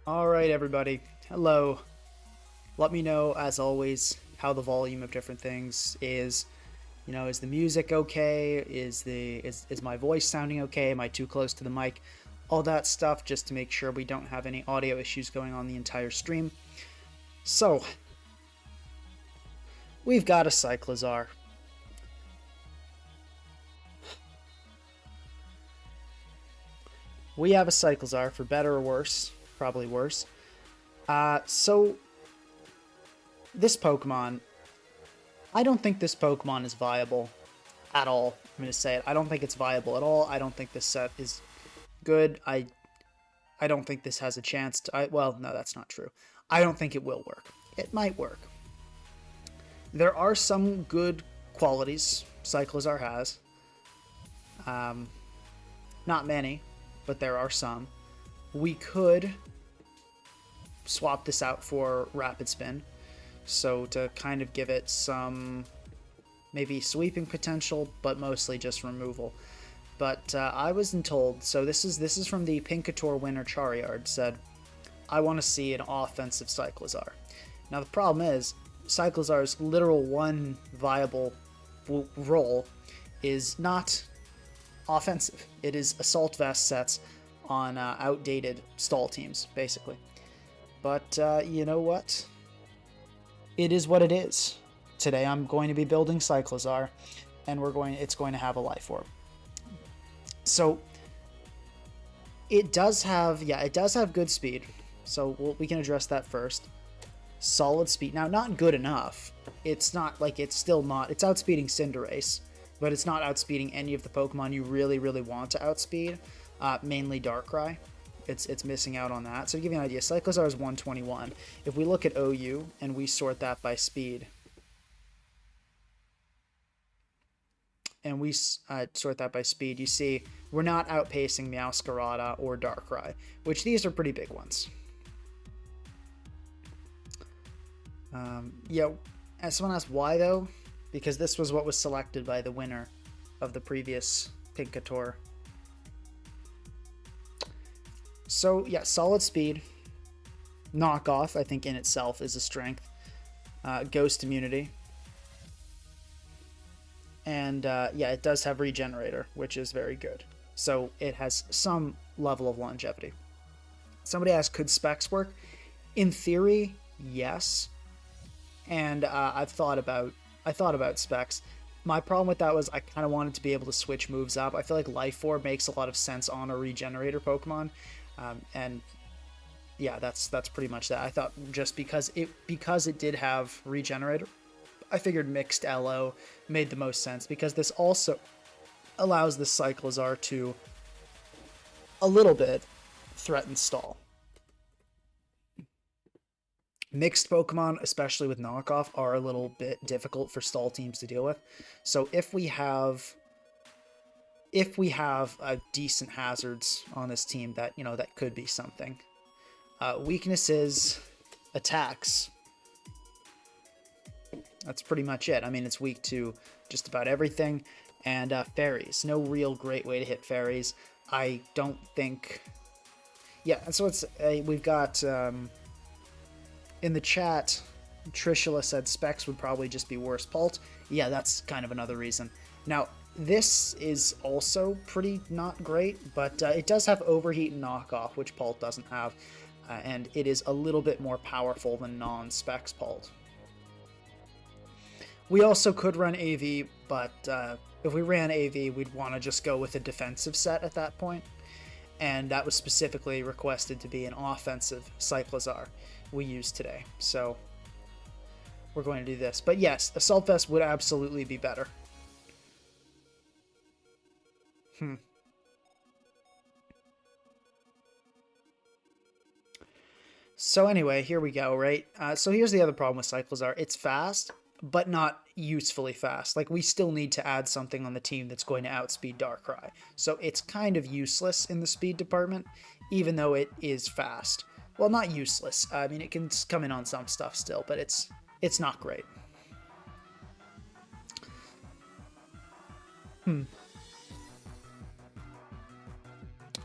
All right, everybody. Hello. Let me know, as always, how the volume of different things is. You know, is the music okay? Is my voice sounding okay? Am I too close to the mic? All that stuff, just to make sure we don't have any audio issues going on the entire stream. So, we've got a Cyclizar. We have a Cyclizar, for better or worse. Probably worse. So this Pokemon, I don't think this Pokemon is viable at all. I'm going to say it. I don't think it's viable at all. I don't think this set is good. I don't think this has a chance to... well, no, that's not true. I don't think it will work. It might work. There are some good qualities Cyclizar has. Not many, but there are some. We could swap this out for Rapid Spin, so to kind of give it some maybe sweeping potential, but mostly just removal. But I wasn't told, so this is from the Pinkator winner Chariard, said, I want to see an offensive Cyclizar. Now the problem is, Cyclizar's literal one viable role is not offensive. It is Assault Vest sets on outdated stall teams, basically. But you know what? It is what it is. Today I'm going to be building Cyclizar, and it's going to have a Life Orb. So it does have good speed. So we can address that first. Solid speed. Now, not good enough. It's not like it's outspeeding Cinderace, but it's not outspeeding any of the Pokemon you really, really want to outspeed. Mainly Darkrai. It's missing out on that. So to give you an idea, Cyclizar is 121. If we look at OU and we sort that by speed, you see we're not outpacing Meowscarada or Darkrai, which these are pretty big ones. As someone asked why though, because this was what was selected by the winner of the previous Pinkator. So yeah, solid speed. Knockoff, I think in itself is a strength. Ghost immunity. And it does have Regenerator, which is very good. So it has some level of longevity. Somebody asked, could specs work? In theory, yes. And I thought about specs. My problem with that was I kind of wanted to be able to switch moves up. I feel like Life Orb makes a lot of sense on a Regenerator Pokemon. And yeah, that's pretty much that. I thought just because it did have Regenerator, I figured mixed LO made the most sense, because this also allows the Cyclizar to a little bit threaten stall. Mixed Pokemon, especially with knockoff, are a little bit difficult for stall teams to deal with. So if we have decent hazards on this team, that that could be something. Weaknesses, attacks. That's pretty much it. I mean, it's weak to just about everything. And fairies. No real great way to hit fairies. I don't think... Yeah, and so we've got... in the chat, Trishula said specs would probably just be worse Pult. Yeah, that's kind of another reason. Now, this is also pretty not great, but it does have Overheat and Knockoff, which Pult doesn't have. And it is a little bit more powerful than non-specs Pult. We also could run AV, but if we ran AV, we'd want to just go with a defensive set at that point. And that was specifically requested to be an offensive Cyclizar we used today. So we're going to do this. But yes, Assault Vest would absolutely be better. So anyway, here we go, right? So here's the other problem with Cyclizar. It's fast, but not usefully fast. Like, we still need to add something on the team that's going to outspeed Darkrai. So it's kind of useless in the speed department, even though it is fast. Well, not useless. I mean, it can come in on some stuff still, but it's not great.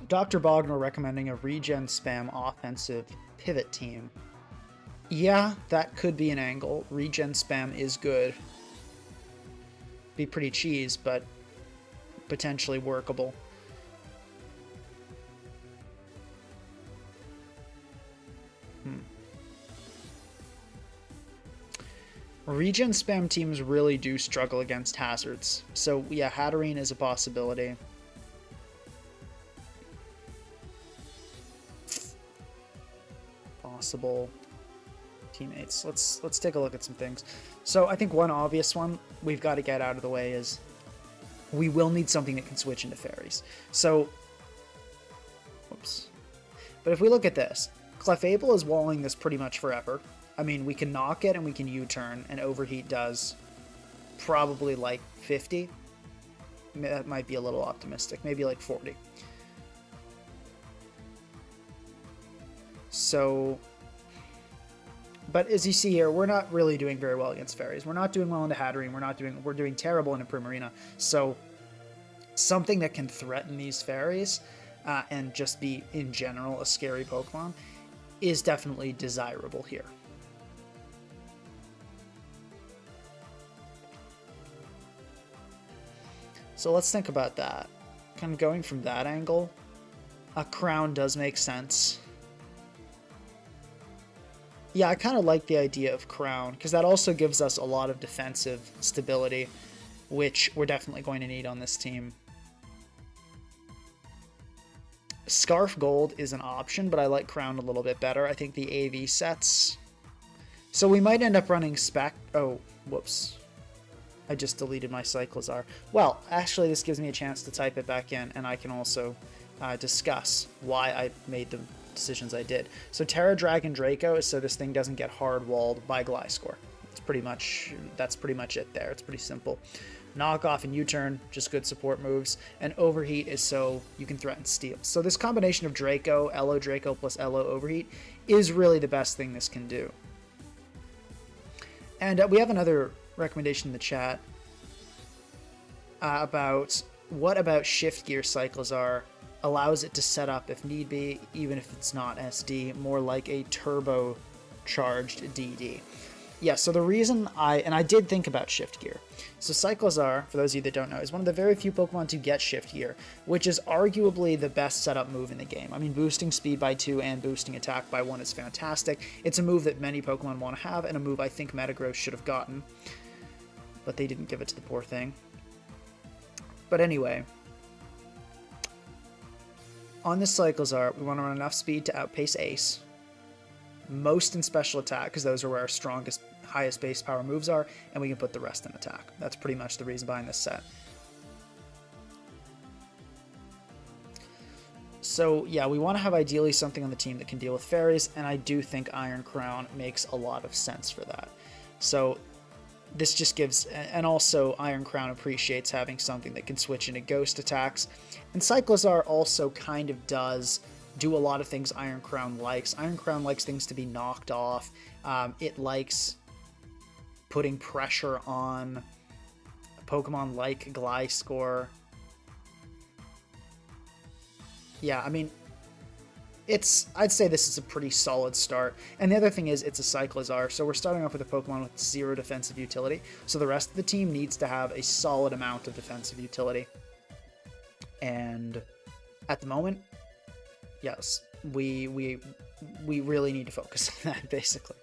Dr. Bogner recommending a regen spam offensive pivot team. Yeah, that could be an angle. Regen spam is good. Be pretty cheese, but potentially workable. Regen spam teams really do struggle against hazards. So yeah, Hatterene is a possibility. Possible teammates. Let's take a look at some things. So I think one obvious one we've got to get out of the way is we will need something that can switch into fairies. So, whoops. But if we look at this, Clefable is walling this pretty much forever. I mean, we can knock it and we can U-turn, and Overheat does probably like 50. That might be a little optimistic, maybe like 40. So, but as you see here, we're not really doing very well against fairies. We're not doing well into Hatterene. We're doing terrible into Primarina. So, something that can threaten these fairies and just be in general a scary Pokemon is definitely desirable here. So let's think about that. Kind of going from that angle, a Crown does make sense. Yeah, I kind of like the idea of Crown, because that also gives us a lot of defensive stability, which we're definitely going to need on this team. Scarf Gold is an option, but I like Crown a little bit better. I think the AV sets. So we might end up running Spec... Oh, whoops. I just deleted my Cyclizar. Well, actually, this gives me a chance to type it back in, and I can also discuss why I made the decisions I did. So Terra Dragon Draco is so this thing doesn't get hard-walled by Gliscor. That's pretty much it there. It's pretty simple. Knockoff and U-turn, just good support moves. And Overheat is so you can threaten Steel. So this combination of Draco, Elo Draco plus Elo Overheat is really the best thing this can do. And we have another recommendation in the chat about what about Shift Gear Cyclizar allows it to set up if need be, even if it's not SD, more like a turbo charged DD. Yeah, so the reason I did think about Shift Gear. So Cyclizar, for those of you that don't know, is one of the very few Pokemon to get Shift Gear, which is arguably the best setup move in the game. I mean, boosting speed by 2 and boosting attack by 1 is fantastic. It's a move that many Pokemon want to have, and a move I think Metagross should have gotten. But they didn't give it to the poor thing. But anyway, on this Cyclizar, we want to run enough speed to outpace Ace, most in special attack, because those are where our strongest, highest base power moves are, and we can put the rest in attack. That's pretty much the reason behind this set. So yeah, we want to have ideally something on the team that can deal with fairies, and I do think Iron Crown makes a lot of sense for that. So this just gives, and also Iron Crown appreciates having something that can switch into ghost attacks, and Cyclizar also kind of does do a lot of things Iron Crown likes. Iron Crown likes things to be knocked off. It likes putting pressure on a Pokemon like Gliscor. Yeah, I mean, I'd say this is a pretty solid start. And the other thing is, it's a Cyclizar, so we're starting off with a Pokemon with 0 defensive utility. So the rest of the team needs to have a solid amount of defensive utility. And at the moment, yes, we really need to focus on that, basically.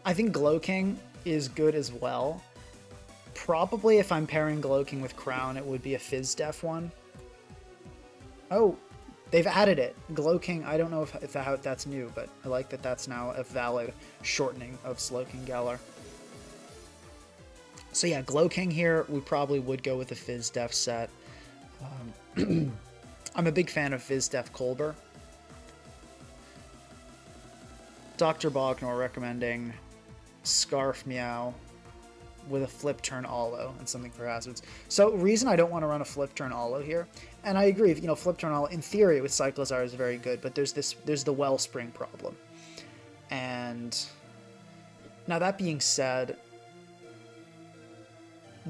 I think Glowking is good as well. Probably if I'm pairing Glowking with Crown, it would be a Fizz Def one. Oh, they've added it. Glowking, I don't know if that's new, but I like that that's now a valid shortening of Slowking Galar. So yeah, Glowking here, we probably would go with a Fizz Def set. I'm a big fan of Fizz Def Colbur. Dr. Bogner recommending Scarf Meow with a Flip Turn Aloe and something for hazards. So reason I don't want to run a Flip Turn Aloe here, and I agree, you know, Flip Turn Aloe in theory with Cyclizar is very good, but there's the Wellspring problem. And now that being said,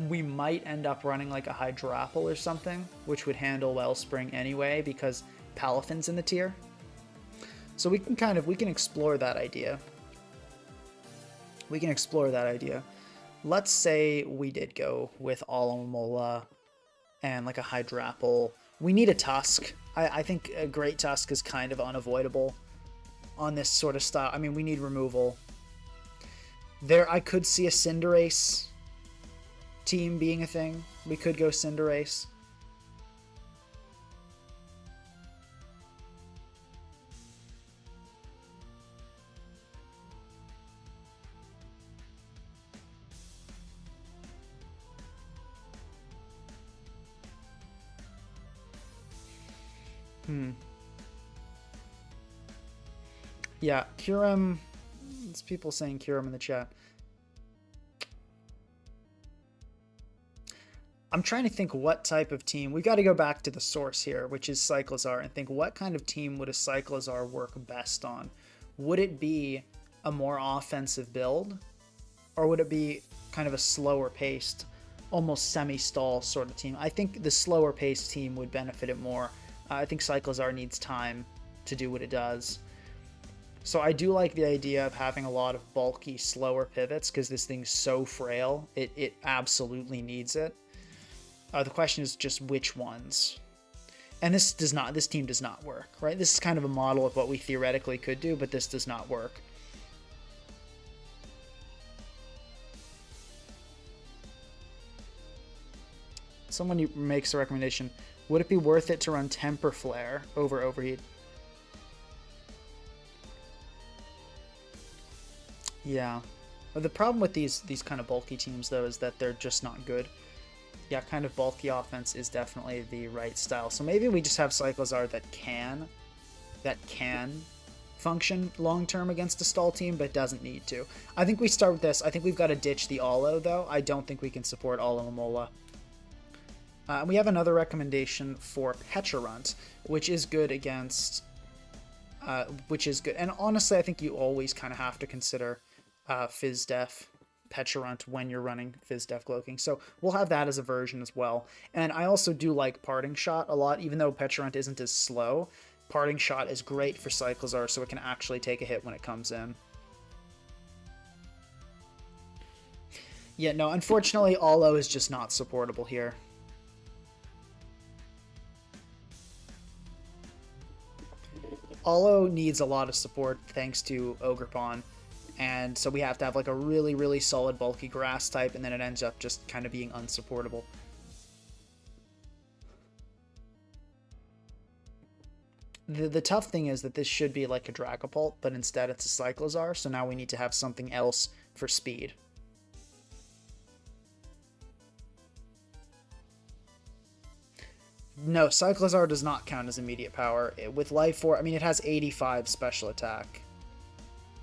We might end up running like a Hydrapple or something, which would handle Wellspring anyway because Palafin's in the tier. So we can explore that idea. We can explore that idea. Let's say we did go with Alomomola and like a Hydrapple. We need a Tusk. I think a Great Tusk is kind of unavoidable on this sort of style. I mean, we need removal. There, I could see a Cinderace team being a thing. We could go Cinderace. Yeah, Kyurem. There's people saying Kyurem in the chat. I'm trying to think what type of team. We've got to go back to the source here, which is Cyclizar, and think what kind of team would a Cyclizar work best on? Would it be a more offensive build? Or would it be kind of a slower paced, almost semi-stall sort of team? I think the slower paced team would benefit it more. I think Cyclizar needs time to do what it does. So I do like the idea of having a lot of bulky, slower pivots because this thing's so frail. It absolutely needs it. The question is just which ones. And this team does not work, right? This is kind of a model of what we theoretically could do, but this does not work. Someone makes a recommendation. Would it be worth it to run Temper Flare over Overheat? Yeah. But the problem with these kind of bulky teams, though, is that they're just not good. Yeah, kind of bulky offense is definitely the right style. So maybe we just have Cyclizar that can function long-term against a stall team, but doesn't need to. I think we start with this. I think we've got to ditch the Alo, though. I don't think we can support Alomomola. We have another recommendation for Pecharunt, which is good against... which is good. And honestly, I think you always kind of have to consider Fizz-Def Pecharunt when you're running Fizz-Def Cloaking. So we'll have that as a version as well. And I also do like Parting Shot a lot, even though Pecharunt isn't as slow. Parting Shot is great for Cyclizar, so it can actually take a hit when it comes in. Yeah, no, unfortunately, Alo is just not supportable here. Alo needs a lot of support thanks to Ogerpon, and so we have to have like a really, really solid bulky grass type, and then it ends up just kind of being unsupportable. The tough thing is that this should be like a Dragapult, but instead it's a Cyclizar, so now we need to have something else for speed. No, Cyclizar does not count as immediate power. With Life Force, I mean, it has 85 special attack.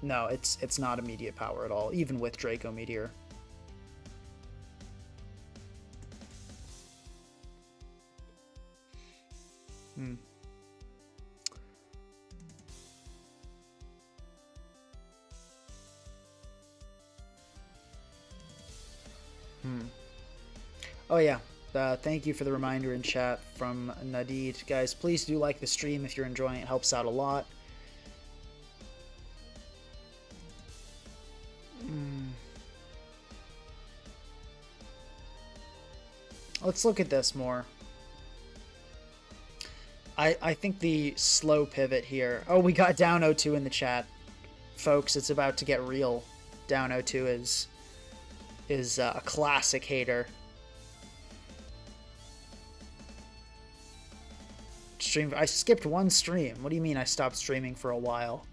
No, it's not immediate power at all, even with Draco Meteor. Oh yeah, thank you for the reminder in chat from Nadid. Guys, please do like the stream if you're enjoying it. It helps out a lot. Let's look at this more. I think the slow pivot here... Oh, we got Down 02 in the chat. Folks, it's about to get real. Down 02 is a classic hater. I skipped one stream. What do you mean I stopped streaming for a while?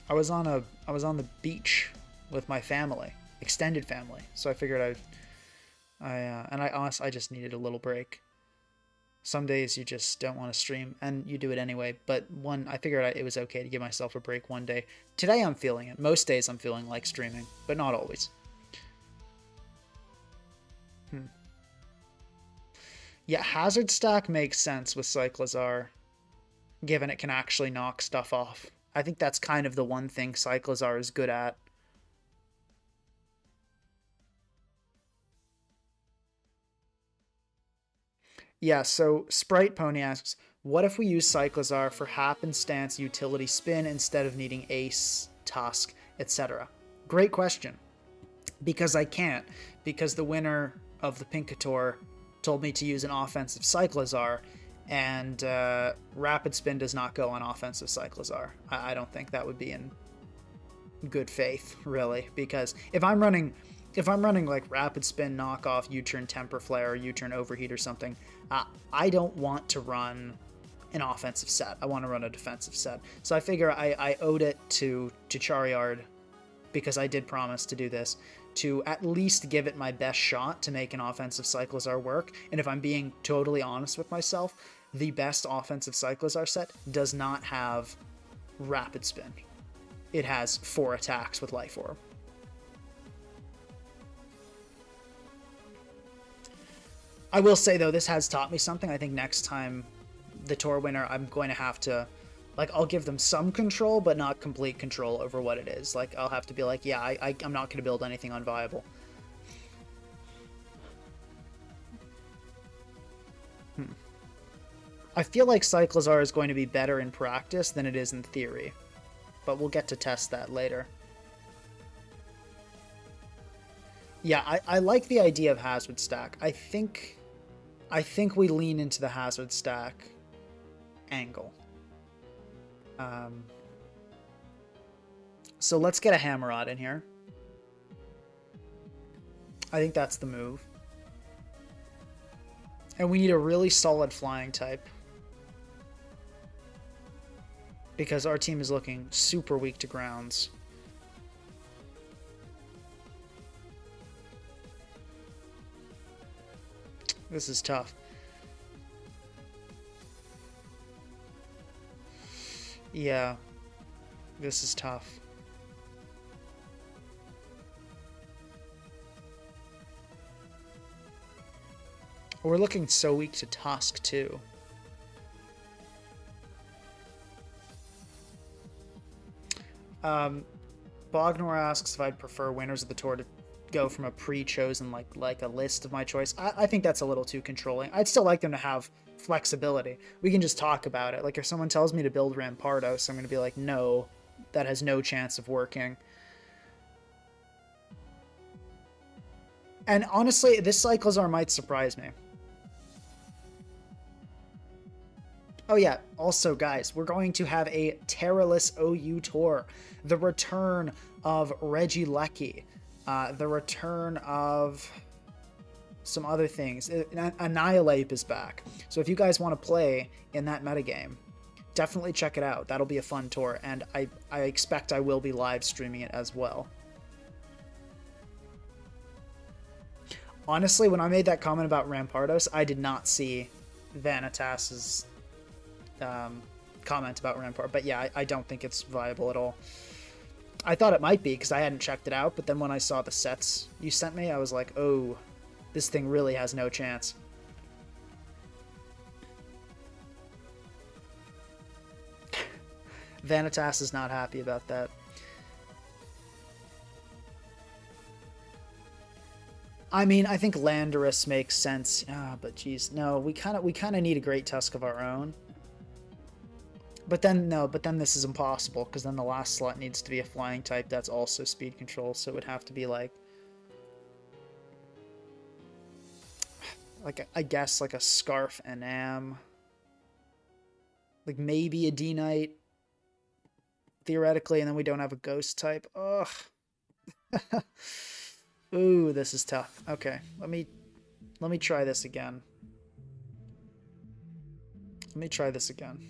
I was on the beach with my family, extended family. So I figured I just needed a little break. Some days you just don't want to stream, and you do it anyway. But I figured it was okay to give myself a break one day. Today I'm feeling it. Most days I'm feeling like streaming, but not always. Yeah, Hazard Stack makes sense with Cyclizar, given it can actually knock stuff off. I think that's kind of the one thing Cyclizar is good at. Yeah, so Sprite Pony asks, what if we use Cyclizar for happenstance utility spin instead of needing Ace, Tusk, etc.? Great question. Because I can't. Because the winner of the Pinkator told me to use an offensive Cyclizar, and Rapid Spin does not go on offensive Cyclizar. I don't think that would be in good faith, really, because if I'm running like Rapid Spin, Knockoff, U-Turn Temper Flare, U-Turn Overheat or something, I don't want to run an offensive set. I want to run a defensive set. So I figure I owed it to Charizard, because I did promise to do this, to at least give it my best shot to make an offensive Cyclizar work. And if I'm being totally honest with myself, the best offensive Cyclizar set does not have Rapid Spin. It has 4 attacks with Life Orb. I will say, though, this has taught me something. I think next time the tour winner, I'm going to have to, like, I'll give them some control, but not complete control over what it is. Like, I'll have to be like, yeah, I'm not going to build anything unviable. I feel like Cyclizar is going to be better in practice than it is in theory, but we'll get to test that later. Yeah, I like the idea of Hazard Stack. I think we lean into the Hazard Stack angle. So let's get a Hammerod in here. I think that's the move. And we need a really solid flying type, because our team is looking super weak to grounds. This is tough. Yeah, this is tough. We're looking so weak to Tusk, too. Bognor asks if I'd prefer winners of the tour to go from a pre-chosen, like a list of my choice. I think that's a little too controlling. I'd still like them to have flexibility. We can just talk about it. Like, if someone tells me to build Rampardos, I'm going to be like, no, that has no chance of working. And honestly, this Cyclizar might surprise me. Oh yeah, also guys, we're going to have a Terraless OU tour. The return of Regieleki. The return of some other things. Annihilate is back. So if you guys want to play in that metagame, definitely check it out. That'll be a fun tour, and I expect I will be live streaming it as well. Honestly, when I made that comment about Rampardos, I did not see Vanitas's comment about Rampart, but yeah, I don't think it's viable at all. I thought it might be because I hadn't checked it out, but then when I saw the sets you sent me, I was like, oh, this thing really has no chance. Vanitas is not happy about that. I mean, I think Landorus makes sense. But geez, no, we kind of need a Great Tusk of our own. But then this is impossible, because then the last slot needs to be a flying type that's also speed control, so it would have to be like I guess like a Scarf Enam, like maybe a D-Knight theoretically, and then we don't have a ghost type. Ugh. Ooh, this is tough. Okay, let me try this again. Let me try this again.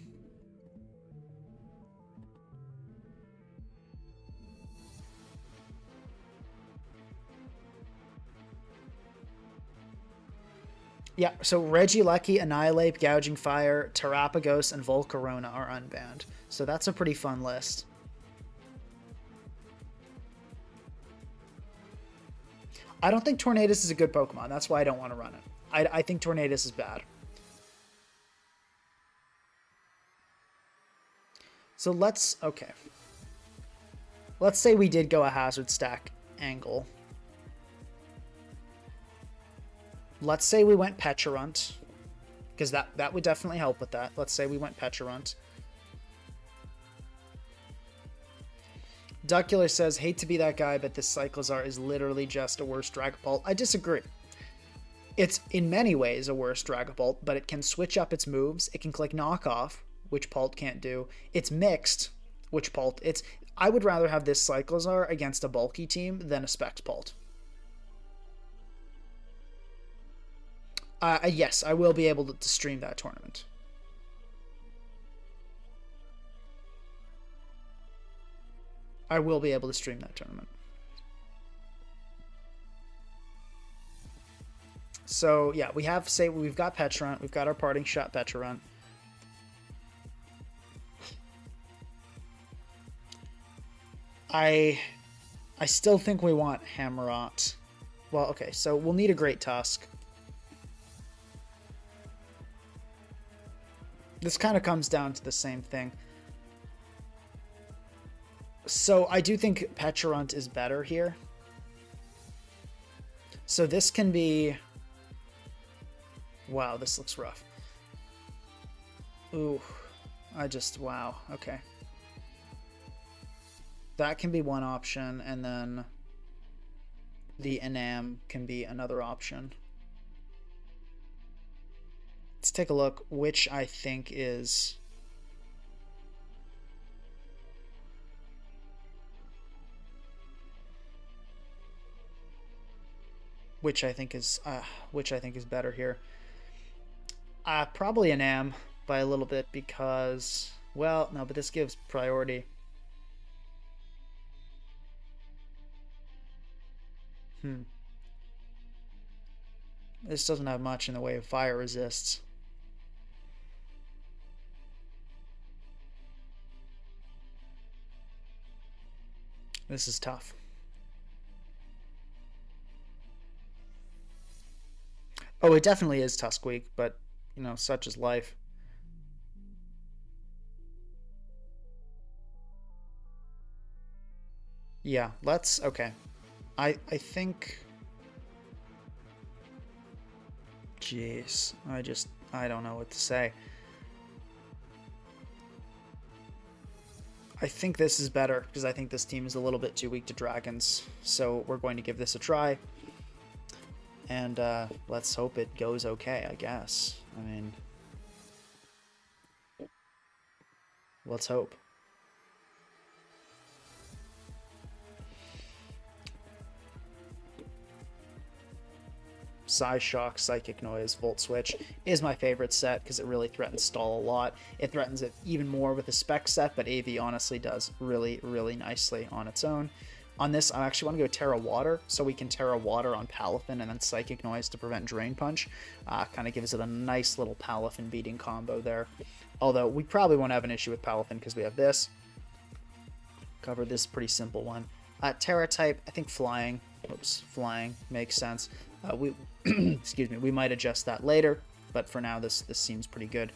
Yeah, so Regieleki, Annihilate, Gouging Fire, Terapagos, and Volcarona are unbanned. So that's a pretty fun list. I don't think Tornadus is a good Pokemon. That's why I don't want to run it. I think Tornadus is bad. So okay. Let's say we did go a Hazard Stack angle. Let's say we went Pecharunt. because that would definitely help with that. Let's say we went Pecharunt. Duckula says, hate to be that guy, but this Cyclizar is literally just a worse Dragapult. I disagree. It's in many ways a worse Dragapult, but it can switch up its moves. It can click knockoff, which Pult can't do. It's mixed, which Pult... I would rather have this Cyclizar against a bulky team than a Specs Pult. Yes, I will be able to stream that tournament. I will be able to stream that tournament. So, yeah, we've got Pecharunt. We've got our parting shot Pecharunt. I still think we want Hammerot. Well, okay, so we'll need a Great Tusk. This kind of comes down to the same thing. So I do think Pecharunt is better here. So this can be... Wow, this looks rough. Ooh, wow, okay. That can be one option, and then the Enam can be another option. Let's take a look, which I think is... Which I think is better here. Probably Enam by a little bit because, well, no, but this gives priority. This doesn't have much in the way of fire resists. This is tough. Oh, it definitely is Tusk Week, but, you know, such is life. Yeah, okay. I think... Jeez, I don't know what to say. I think this is better, because I think this team is a little bit too weak to dragons, so we're going to give this a try. And let's hope it goes okay, I guess. I mean, let's hope. Psyshock, Psychic Noise, Volt Switch is my favorite set because it really threatens stall a lot. It threatens it even more with a spec set, but AV honestly does really, really nicely on its own. On this, I actually want to go Terra Water, so we can Terra Water on Palafin and then Psychic Noise to prevent Drain Punch. Kind of gives it a nice little Palafin beating combo there. Although, we probably won't have an issue with Palafin because we have this. Covered this pretty simple one. Terra type, I think Flying. Oops, Flying makes sense. Excuse me, we might adjust that later, but for now, this seems pretty good.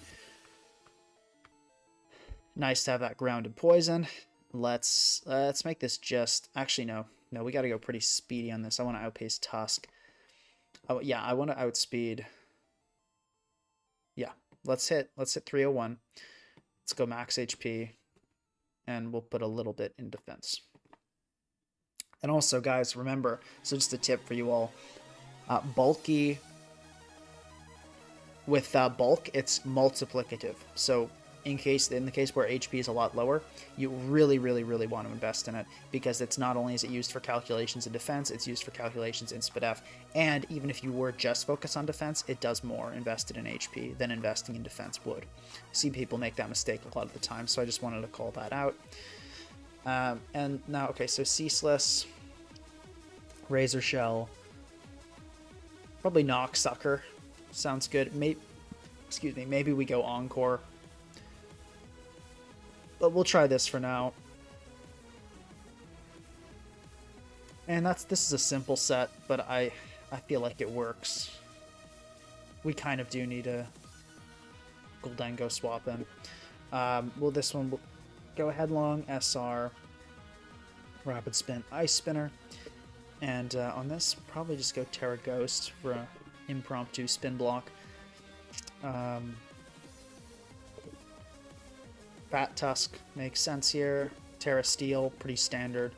Nice to have that grounded poison. Let's make this just... Actually, no, we got to go pretty speedy on this. I want to outpace Tusk. Oh, yeah, I want to outspeed... Yeah, let's hit 301. Let's go max HP, and we'll put a little bit in defense. And also, guys, remember, so just a tip for you all, bulky... With bulk, it's multiplicative. So in the case where HP is a lot lower, you really, really, really want to invest in it, because it's not only is it used for calculations in defense, it's used for calculations in SPDF, and even if you were just focused on defense, it does more invested in HP than investing in defense would. I see people make that mistake a lot of the time, so I just wanted to call that out. And now, okay, so Ceaseless, Razor Shell, probably Knock Sucker, sounds good. Maybe we go Encore. But we'll try this for now. And this is a simple set, but I feel like it works. We kind of do need a Goldengo swap in. Well, this one will go Headlong, SR, Rapid Spin, Ice Spinner. And on this, probably just go Terra Ghost for an impromptu spin block. Fat Tusk makes sense here. Terra Steel, pretty standard.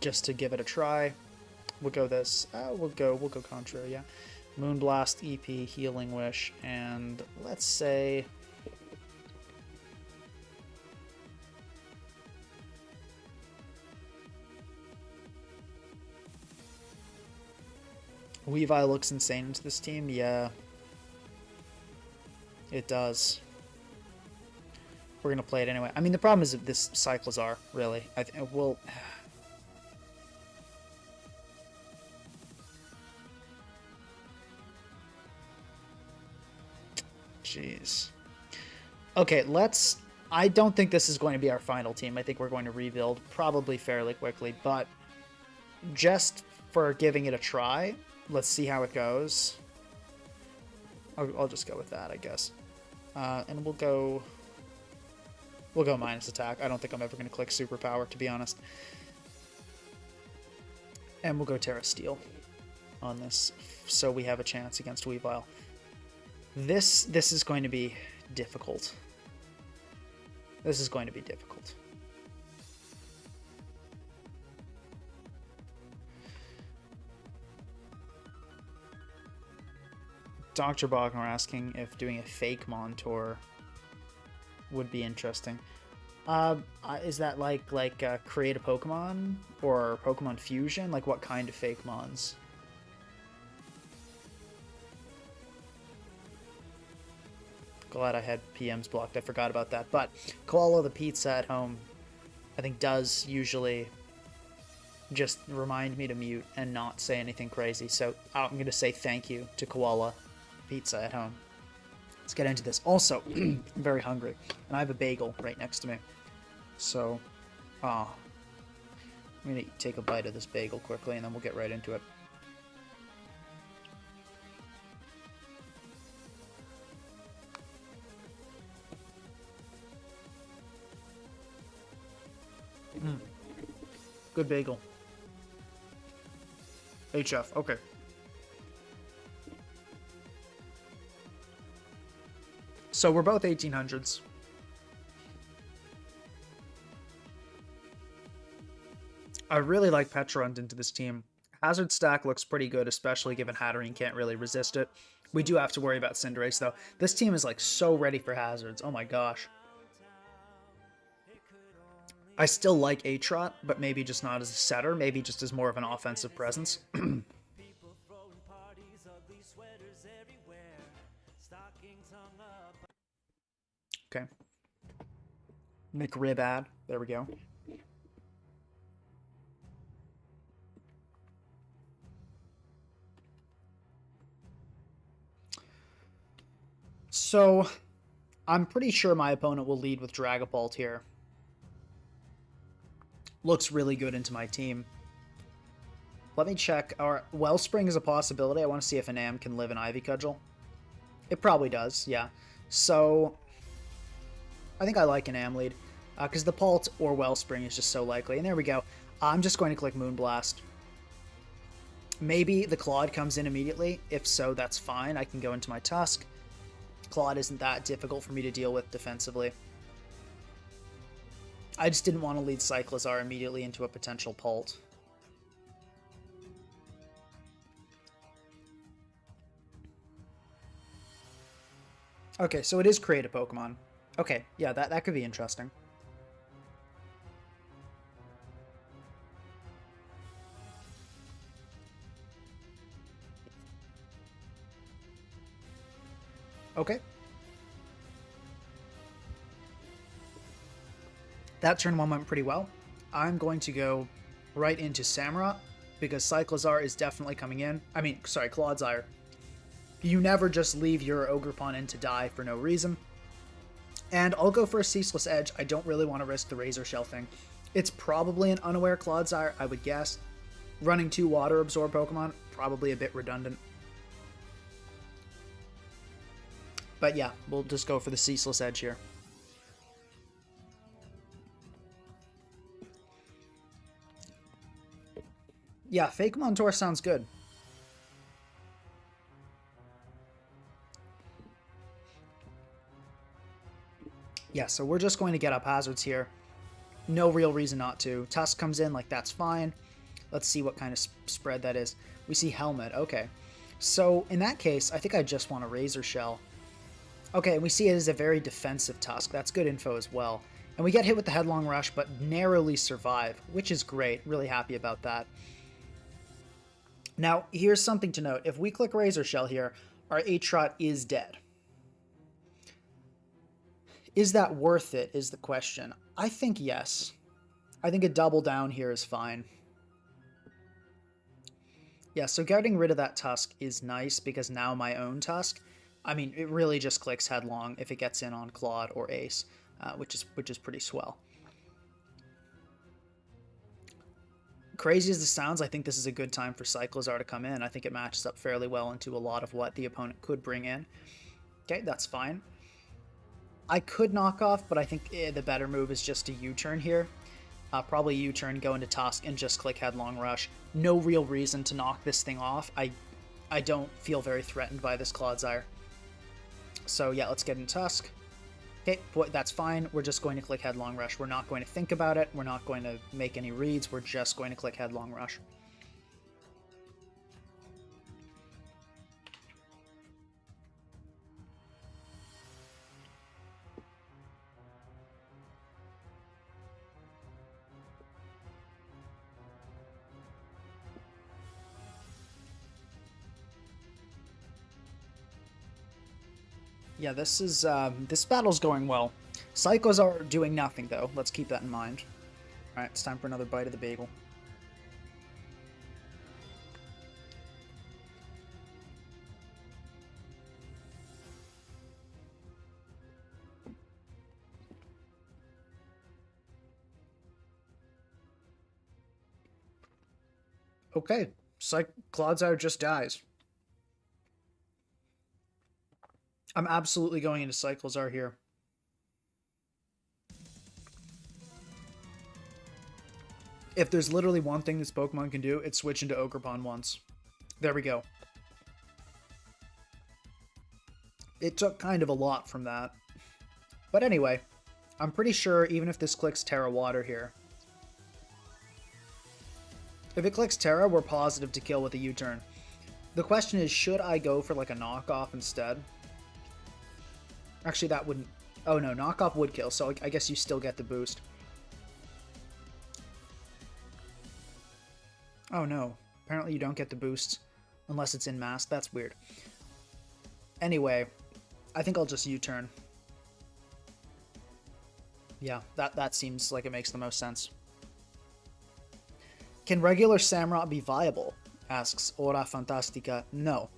Just to give it a try. We'll go this. We'll go Contra, yeah. Moonblast, EP, Healing Wish, and let's say... Weavile looks insane into this team, yeah. It does. We're going to play it anyway. I mean, the problem is this Cyclizar, really. I think we'll... Jeez. Okay, let's... I don't think this is going to be our final team. I think we're going to rebuild probably fairly quickly, but just for giving it a try, let's see how it goes. I'll just go with that, I guess. And we'll go minus attack. I don't think I'm ever going to click superpower, to be honest. And we'll go Terra Steel on this, so we have a chance against Weavile. This is going to be difficult. This is going to be difficult. Dr. Bogner asking if doing a fake Montour would be interesting. Is that like create a Pokemon or Pokemon Fusion? Like what kind of fake Mons? Glad I had PMs blocked. I forgot about that. But Koala the Pizza at home, I think, does usually just remind me to mute and not say anything crazy. So I'm going to say thank you to Koala Pizza at home. Let's get into this. Also, I'm very hungry, and I have a bagel right next to me. So, I'm going to take a bite of this bagel quickly, and then we'll get right into it. Good bagel. HF, okay. So we're both 1800s. I really like Petrund into this team. Hazard stack looks pretty good, especially given Hatterene can't really resist it. We do have to worry about Cinderace, though. This team is, like, so ready for hazards. Oh my gosh. I still like Atrot, but maybe just not as a setter. Maybe just as more of an offensive presence. Okay. McRibad. There we go. So, I'm pretty sure my opponent will lead with Dragapult here. Looks really good into my team. Let me check. Our Wellspring is a possibility. I want to see if an Am can live in Ivy Cudgel. It probably does, yeah. So, I think I like an Am lead, because the Pult or Wellspring is just so likely. And there we go. I'm just going to click Moonblast. Maybe the Claude comes in immediately. If so, that's fine. I can go into my Tusk. Claude isn't that difficult for me to deal with defensively. I just didn't want to lead Cyclizar immediately into a potential Pult. Okay, so it is create a Pokemon. Okay, yeah, that could be interesting. Okay. That turn one went pretty well. I'm going to go right into Samurott, because Cyclizar is definitely coming in. I mean, sorry, Clodsire. You never just leave your Ogerpon in to die for no reason. And I'll go for a Ceaseless Edge. I don't really want to risk the Razor Shell thing. It's probably an unaware Clodsire, I would guess. Running 2 Water Absorb Pokemon, probably a bit redundant. But yeah, we'll just go for the Ceaseless Edge here. Yeah, Fake Montour sounds good. Yeah, so we're just going to get up hazards here. No real reason not to. Tusk comes in, like, that's fine. Let's see what kind of spread that is. We see Helmet. Okay. So, in that case, I think I just want a Razor Shell. Okay, and we see it as a very defensive Tusk. That's good info as well. And we get hit with the Headlong Rush, but narrowly survive, which is great. Really happy about that. Now, here's something to note. If we click Razor Shell here, our H-Trot is dead. Is that worth it, is the question. I think yes. I think a double down here is fine. Yeah, so getting rid of that Tusk is nice because now my own Tusk, I mean, it really just clicks Headlong if it gets in on Claude or Ace, which is pretty swell. Crazy as this sounds, I think this is a good time for Cyclizar to come in. I think it matches up fairly well into a lot of what the opponent could bring in. Okay, that's fine. I could knock off, but I think the better move is just to U-turn here. Probably U-turn, go into Tusk, and just click Headlong Rush. No real reason to knock this thing off. I don't feel very threatened by this Cyclizar. So yeah, let's get in Tusk. Okay, that's fine. We're just going to click Headlong Rush. We're not going to think about it. We're not going to make any reads. We're just going to click Headlong Rush. Yeah, this battle's going well. Psychos are doing nothing, though. Let's keep that in mind. Alright, it's time for another bite of the bagel. Okay, Cyclizar just dies. I'm absolutely going into Cyclizar here. If there's literally one thing this Pokemon can do, it's switch into Ogerpon once. There we go. It took kind of a lot from that. But anyway, I'm pretty sure even if this clicks Terra Water here, if it clicks Terra, we're positive to kill with a U-turn. The question is, should I go for like a knockoff instead? Actually, that wouldn't... Oh no, knockoff would kill, so I guess you still get the boost. Oh no, apparently you don't get the boost unless it's in mass. That's weird. Anyway, I think I'll just U-turn. Yeah, that seems like it makes the most sense. Can regular Samurott be viable? Asks Ora Fantastica. No.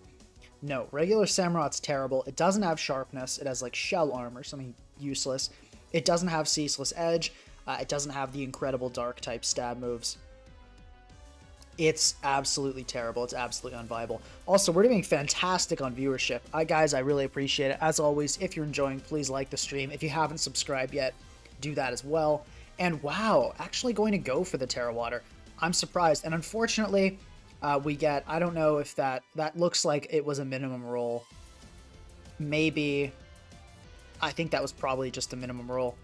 No, regular Samurot's terrible. It doesn't have sharpness. It has like shell armor, something useless. It doesn't have ceaseless edge. It doesn't have the incredible dark type stab moves. It's absolutely terrible. It's absolutely unviable. Also, we're doing fantastic on viewership. Guys, I really appreciate it. As always, if you're enjoying, please like the stream. If you haven't subscribed yet, do that as well. And wow, actually going to go for the Terra Water. I'm surprised. And unfortunately, we get, I don't know if that looks like it was a minimum roll. Maybe, I think that was probably just a minimum roll.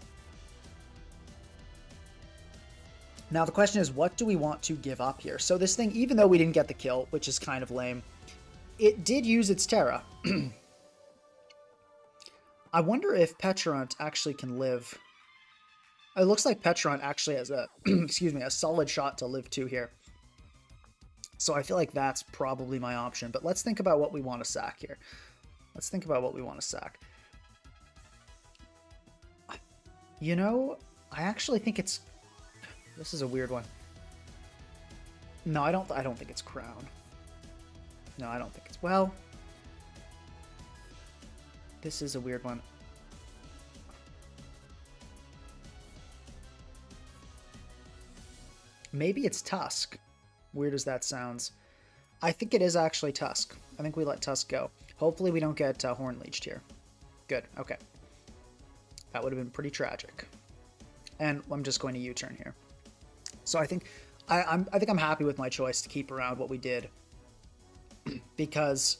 Now the question is, what do we want to give up here? So this thing, even though we didn't get the kill, which is kind of lame, it did use its Terra. I wonder if Petrarunt actually can live. It looks like Petrarunt actually has a, excuse me, a solid shot to live too here. So I feel like that's probably my option. But let's think about what we want to sack here. Let's think about what we want to sack. You know, I actually think it's... This is a weird one. No, I don't think it's Crown. No, I don't think it's... Well... This is a weird one. Maybe it's Tusk. Weird as that sounds. I think it is actually Tusk. I think we let Tusk go. Hopefully we don't get Horn Leeched here. Good, okay. That would have been pretty tragic. And I'm just going to U-turn here. So I think I think I'm happy with my choice to keep around what we did. Because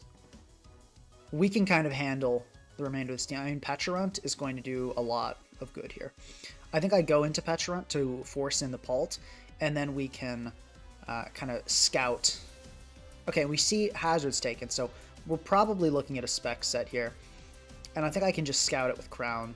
we can kind of handle the remainder of this team. I mean, Petrarunt is going to do a lot. of good here. I think I go into Petulant to force in the Pult, and then we can kind of scout. Okay, we see Hazard's taken, so we're probably looking at a spec set here. And I think I can just scout it with Crown.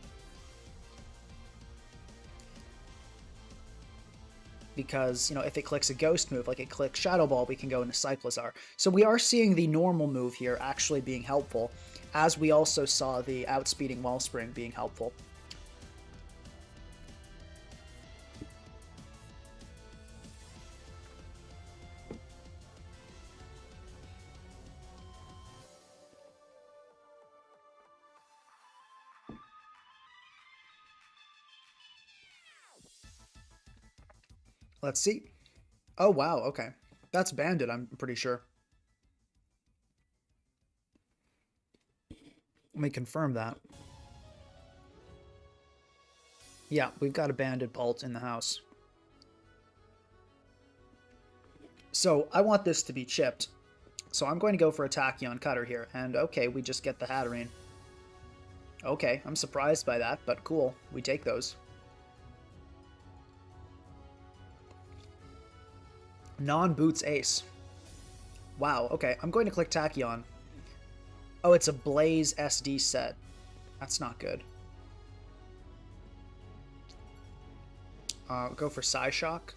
Because, you know, if it clicks a Ghost move, like it clicks Shadow Ball, we can go into Cyclizar. So we are seeing the normal move here actually being helpful, as we also saw the outspeeding Wellspring being helpful. Let's see. Oh, wow, okay. That's banded, I'm pretty sure. Let me confirm that. Yeah, we've got a banded Pult in the house. So I want this to be chipped. So I'm going to go for a Tachyon Cutter here. And okay, we just get the Hatterene. Okay, I'm surprised by that, but cool. We take those. Non-boots ace. Wow, okay. I'm going to click Tachyon. Oh, it's a Blaze SD set. That's not good. Go for Psyshock.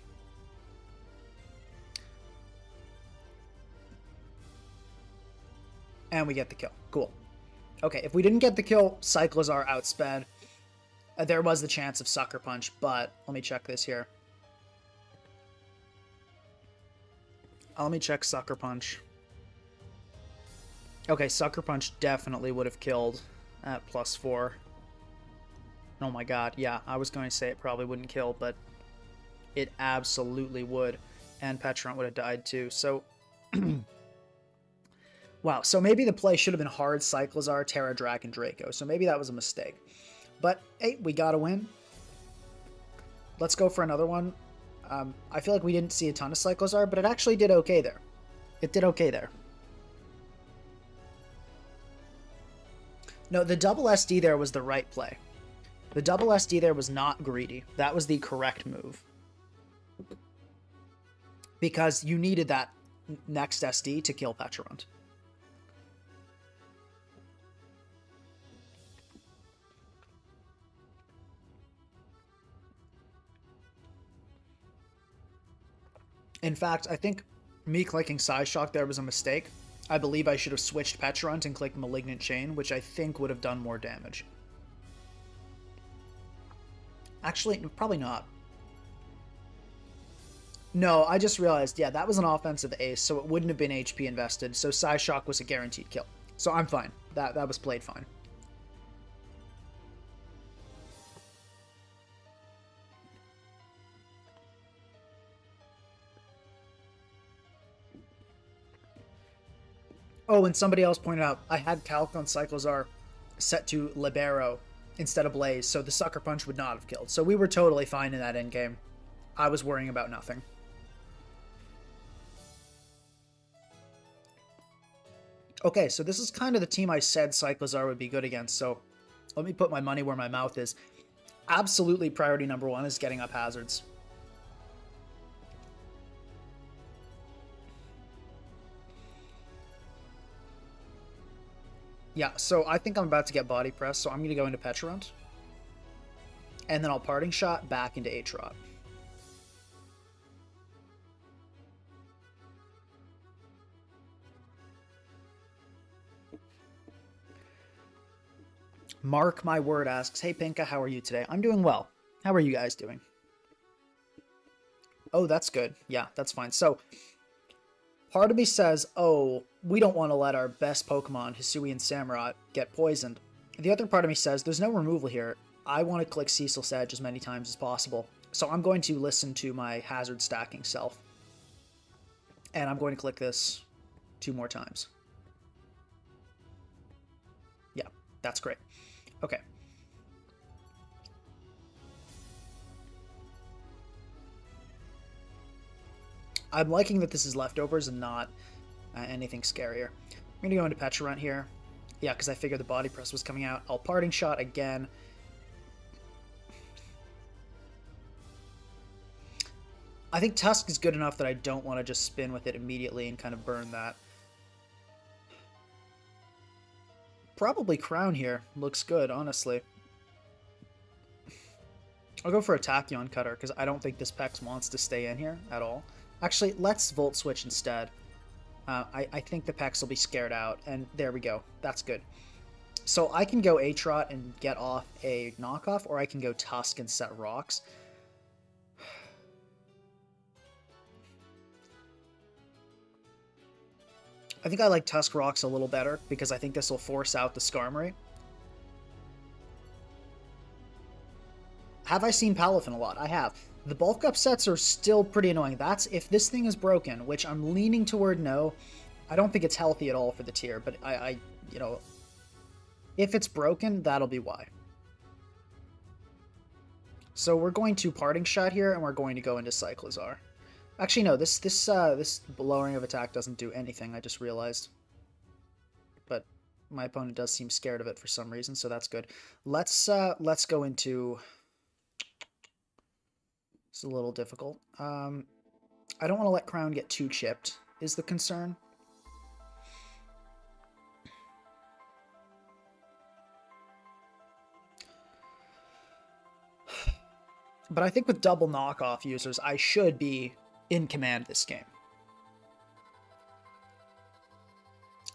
And we get the kill. Cool. Okay, if we didn't get the kill, Cyclizar outsped. There was the chance of Sucker Punch, but let me check this here. Let me check Sucker Punch. Okay, Sucker Punch definitely would have killed at +4. Oh my god, yeah, I was going to say it probably wouldn't kill, but it absolutely would. And Petulant would have died too, so... Wow, so maybe the play should have been hard Cyclizar, Terra, Dragon, Draco, so maybe that was a mistake. But, hey, we got to win. Let's go for another one. I feel like we didn't see a ton of Cyclizar, but it actually did okay there. It did okay there. No, the double SD there was the right play. The double SD there was not greedy. That was the correct move. Because you needed that next SD to kill Petulant. In fact, I think me clicking Psyshock there was a mistake. I believe I should have switched Petulant and clicked Malignant Chain, which I think would have done more damage. Actually, probably not. No, I just realized, yeah, that was an offensive ace, so it wouldn't have been HP invested, so Psyshock was a guaranteed kill. So I'm fine. That was played fine. Oh, and somebody else pointed out, I had Calc on Cyclizar set to Libero instead of Blaze, so the Sucker Punch would not have killed. So we were totally fine in that endgame. I was worrying about nothing. Okay, so this is kind of the team I said Cyclizar would be good against, so let me put my money where my mouth is. Absolutely priority number one is getting up hazards. Yeah, so I think I'm about to get body press, so I'm going to go into Petulant. And then I'll parting shot back into Aatrot. Mark My Word asks, hey Pinka, how are you today? I'm doing well. How are you guys doing? Oh, that's good. Yeah, that's fine. So, part of me says, oh, we don't want to let our best Pokemon, Hisui and Samurott, get poisoned. The other part of me says, there's no removal here. I want to click Cecil Sedge as many times as possible. So I'm going to listen to my hazard stacking self. And I'm going to click this 2 more times. Yeah, that's great. Okay. I'm liking that this is leftovers and not anything scarier. I'm going to go into Petulant here. Yeah, because I figured the body press was coming out. I'll parting shot again. I think Tusk is good enough that I don't want to just spin with it immediately and kind of burn that. Probably Crown here. Looks good, honestly. I'll go for a Tachyon Cutter, because I don't think this Pex wants to stay in here at all. Actually, let's Volt Switch instead. I think the Pex will be scared out, and there we go. That's good. So I can go Aatrot and get off a knockoff, or I can go Tusk and set rocks. I think I like Tusk Rocks a little better, because I think this will force out the Skarmory. Have I seen Palafin a lot? I have. The bulk up sets are still pretty annoying. That's if this thing is broken, which I'm leaning toward no. I don't think it's healthy at all for the tier, but you know, if it's broken, that'll be why. So we're going to Parting Shot here, and we're going to go into Cyclizar. Actually, no, this lowering of attack doesn't do anything, I just realized. But my opponent does seem scared of it for some reason, so that's good. Let's go into... It's a little difficult. I don't want to let Crown get too chipped, is the concern. But I think with double knockoff users, I should be in command this game.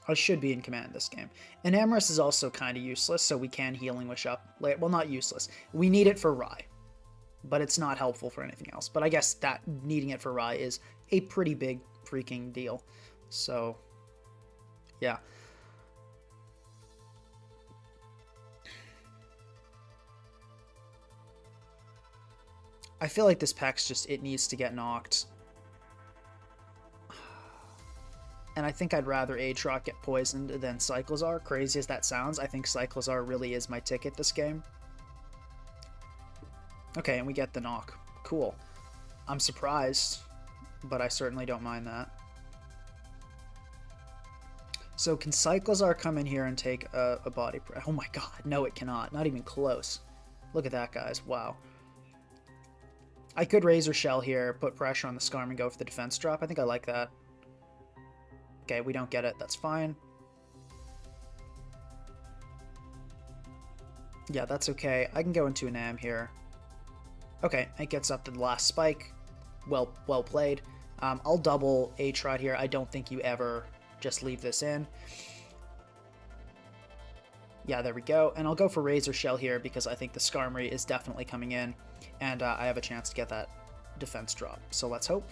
I should be in command this game. And Amorous is also kind of useless, so we can Healing Wish up. Well, not useless. We need it for Rye. But it's not helpful for anything else. But I guess that needing it for Rye is a pretty big freaking deal. So, yeah. I feel like this Pex just, it needs to get knocked. And I think I'd rather Aatrot get poisoned than Cyclizar. Crazy as that sounds, I think Cyclizar really is my ticket this game. Okay, and we get the knock. Cool. I'm surprised, but I certainly don't mind that. So can Cyclizar come in here and take a body... Oh my god, no it cannot. Not even close. Look at that, guys. Wow. I could Razor Shell here, put pressure on the Skarm and go for the defense drop. I think I like that. Okay, we don't get it. That's fine. Yeah, that's okay. I can go into an Am here. Okay, it gets up to the last spike. Well played. I'll double Aatrot here. I don't think you ever just leave this in. Yeah, there we go. And I'll go for Razor Shell here because I think the Skarmory is definitely coming in. And I have a chance to get that defense drop. So let's hope.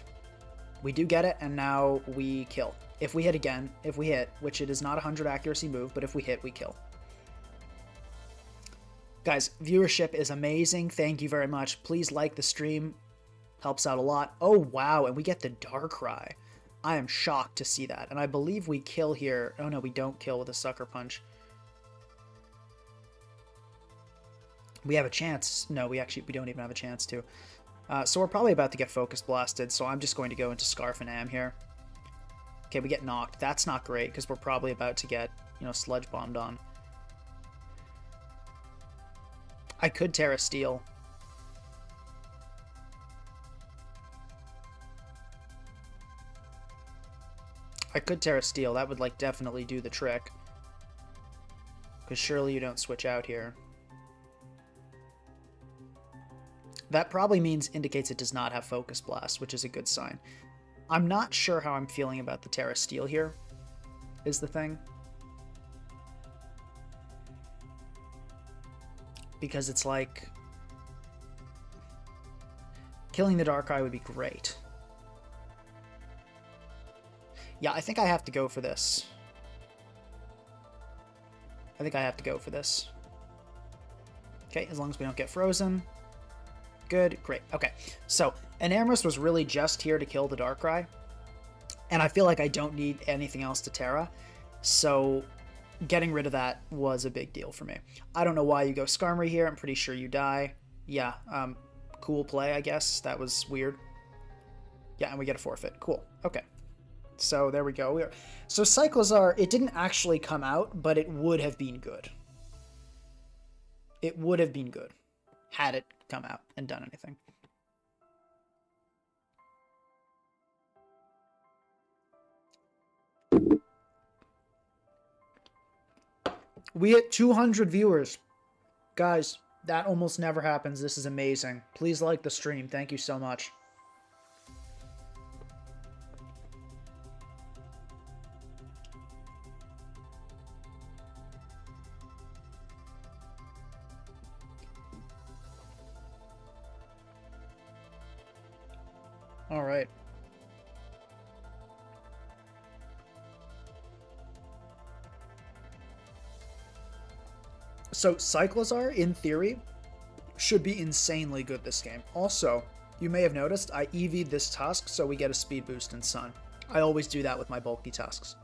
We do get it, and now we kill. If we hit again, if we hit, which it is not a 100 accuracy move, but if we hit, we kill. Guys, viewership is amazing. Thank you very much. Please like the stream. Helps out a lot. Oh, wow, and we get the Darkrai. I am shocked to see that. And I believe we kill here. Oh, no, we don't kill with a Sucker Punch. We have a chance. No, we don't even have a chance to. So we're probably about to get Focus Blasted, so I'm just going to go into Scarf and Am here. Okay, we get knocked. That's not great, because we're probably about to get, you know, Sludge Bombed on. I could Terra Steel. I could Terra Steel. That would, like, definitely do the trick. Because surely you don't switch out here. That probably indicates it does not have Focus Blast, which is a good sign. I'm not sure how I'm feeling about the Terra Steel here, is the thing. Because it's like... killing the Darkrai would be great. Yeah, I think I have to go for this. I think I have to go for this. Okay, as long as we don't get frozen. Good, great. Okay, so Enamorous was really just here to kill the Darkrai, and I feel like I don't need anything else to Terra, so getting rid of that was a big deal for me. I don't know why you go Skarmory here. I'm pretty sure you die. Yeah, cool play, I guess. That was weird. Yeah, and we get a forfeit. Cool. Okay. So there we go. So Cyclizar, it didn't actually come out, but it would have been good. It would have been good had it come out and done anything. We hit 200 viewers. Guys, that almost never happens. This is amazing. Please like the stream. Thank you so much. All right. So Cyclizar, in theory, should be insanely good this game. Also, you may have noticed I EV'd this tusk so we get a speed boost in Sun. I always do that with my bulky tusks.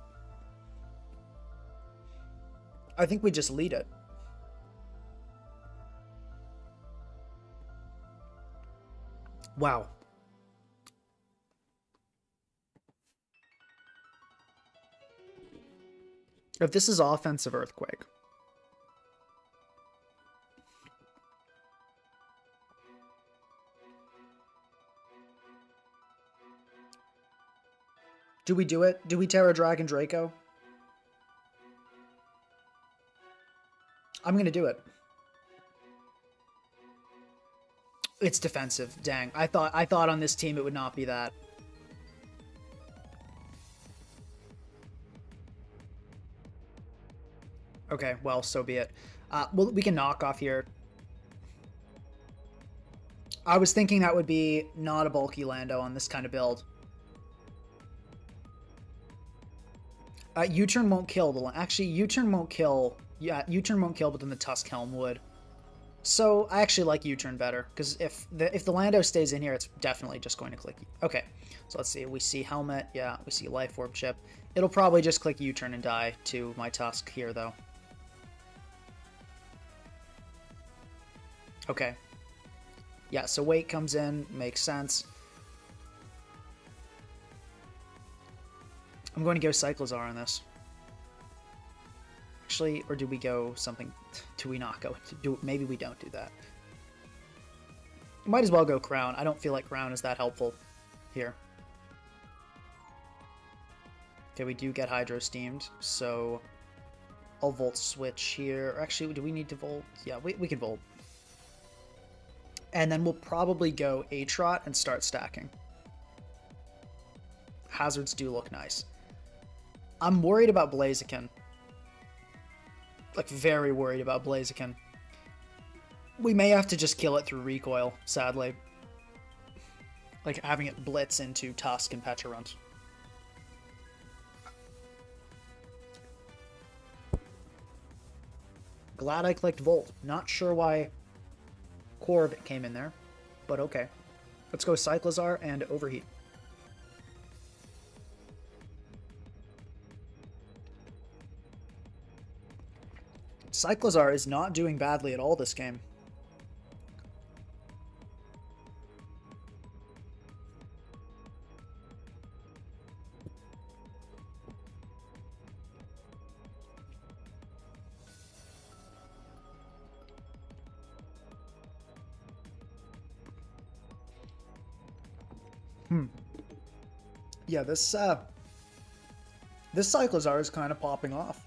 I think we just lead it. Wow. If this is offensive Earthquake. Do we do it? Do we Terra Dragon Draco? I'm going to do it. It's defensive. Dang. I thought on this team it would not be that. Okay, well, so be it. Well, we can knock off here. I was thinking that would be not a bulky Lando on this kind of build. U-turn won't kill the... Actually, U-turn won't kill... Yeah, U-turn won't kill, but then the Tusk Helm would. So, I actually like U-turn better, because if the Lando stays in here, it's definitely just going to click... Okay, so let's see. We see Helmet. Yeah, we see Life Orb Chip. It'll probably just click U-turn and die to my Tusk here, though. Okay. Yeah, so weight comes in. Makes sense. I'm going to go Cyclizar on this. Actually, or do we go something... Do we not go... Maybe we don't do that. Might as well go Crown. I don't feel like Crown is that helpful here. Okay, we do get Hydro Steamed, so... I'll Volt Switch here. Or actually, do we need to Volt? Yeah, we can Volt. And then we'll probably go Aatrot and start stacking. Hazards do look nice. I'm worried about Blaziken. Like, very worried about Blaziken. We may have to just kill it through recoil, sadly. Like, having it blitz into Tusk and Pecharunt. Glad I clicked Volt. Not sure why Corv came in there, but okay. Let's go Cyclizar and Overheat. Cyclizar is not doing badly at all this game. Yeah, this Cyclizar is kind of popping off.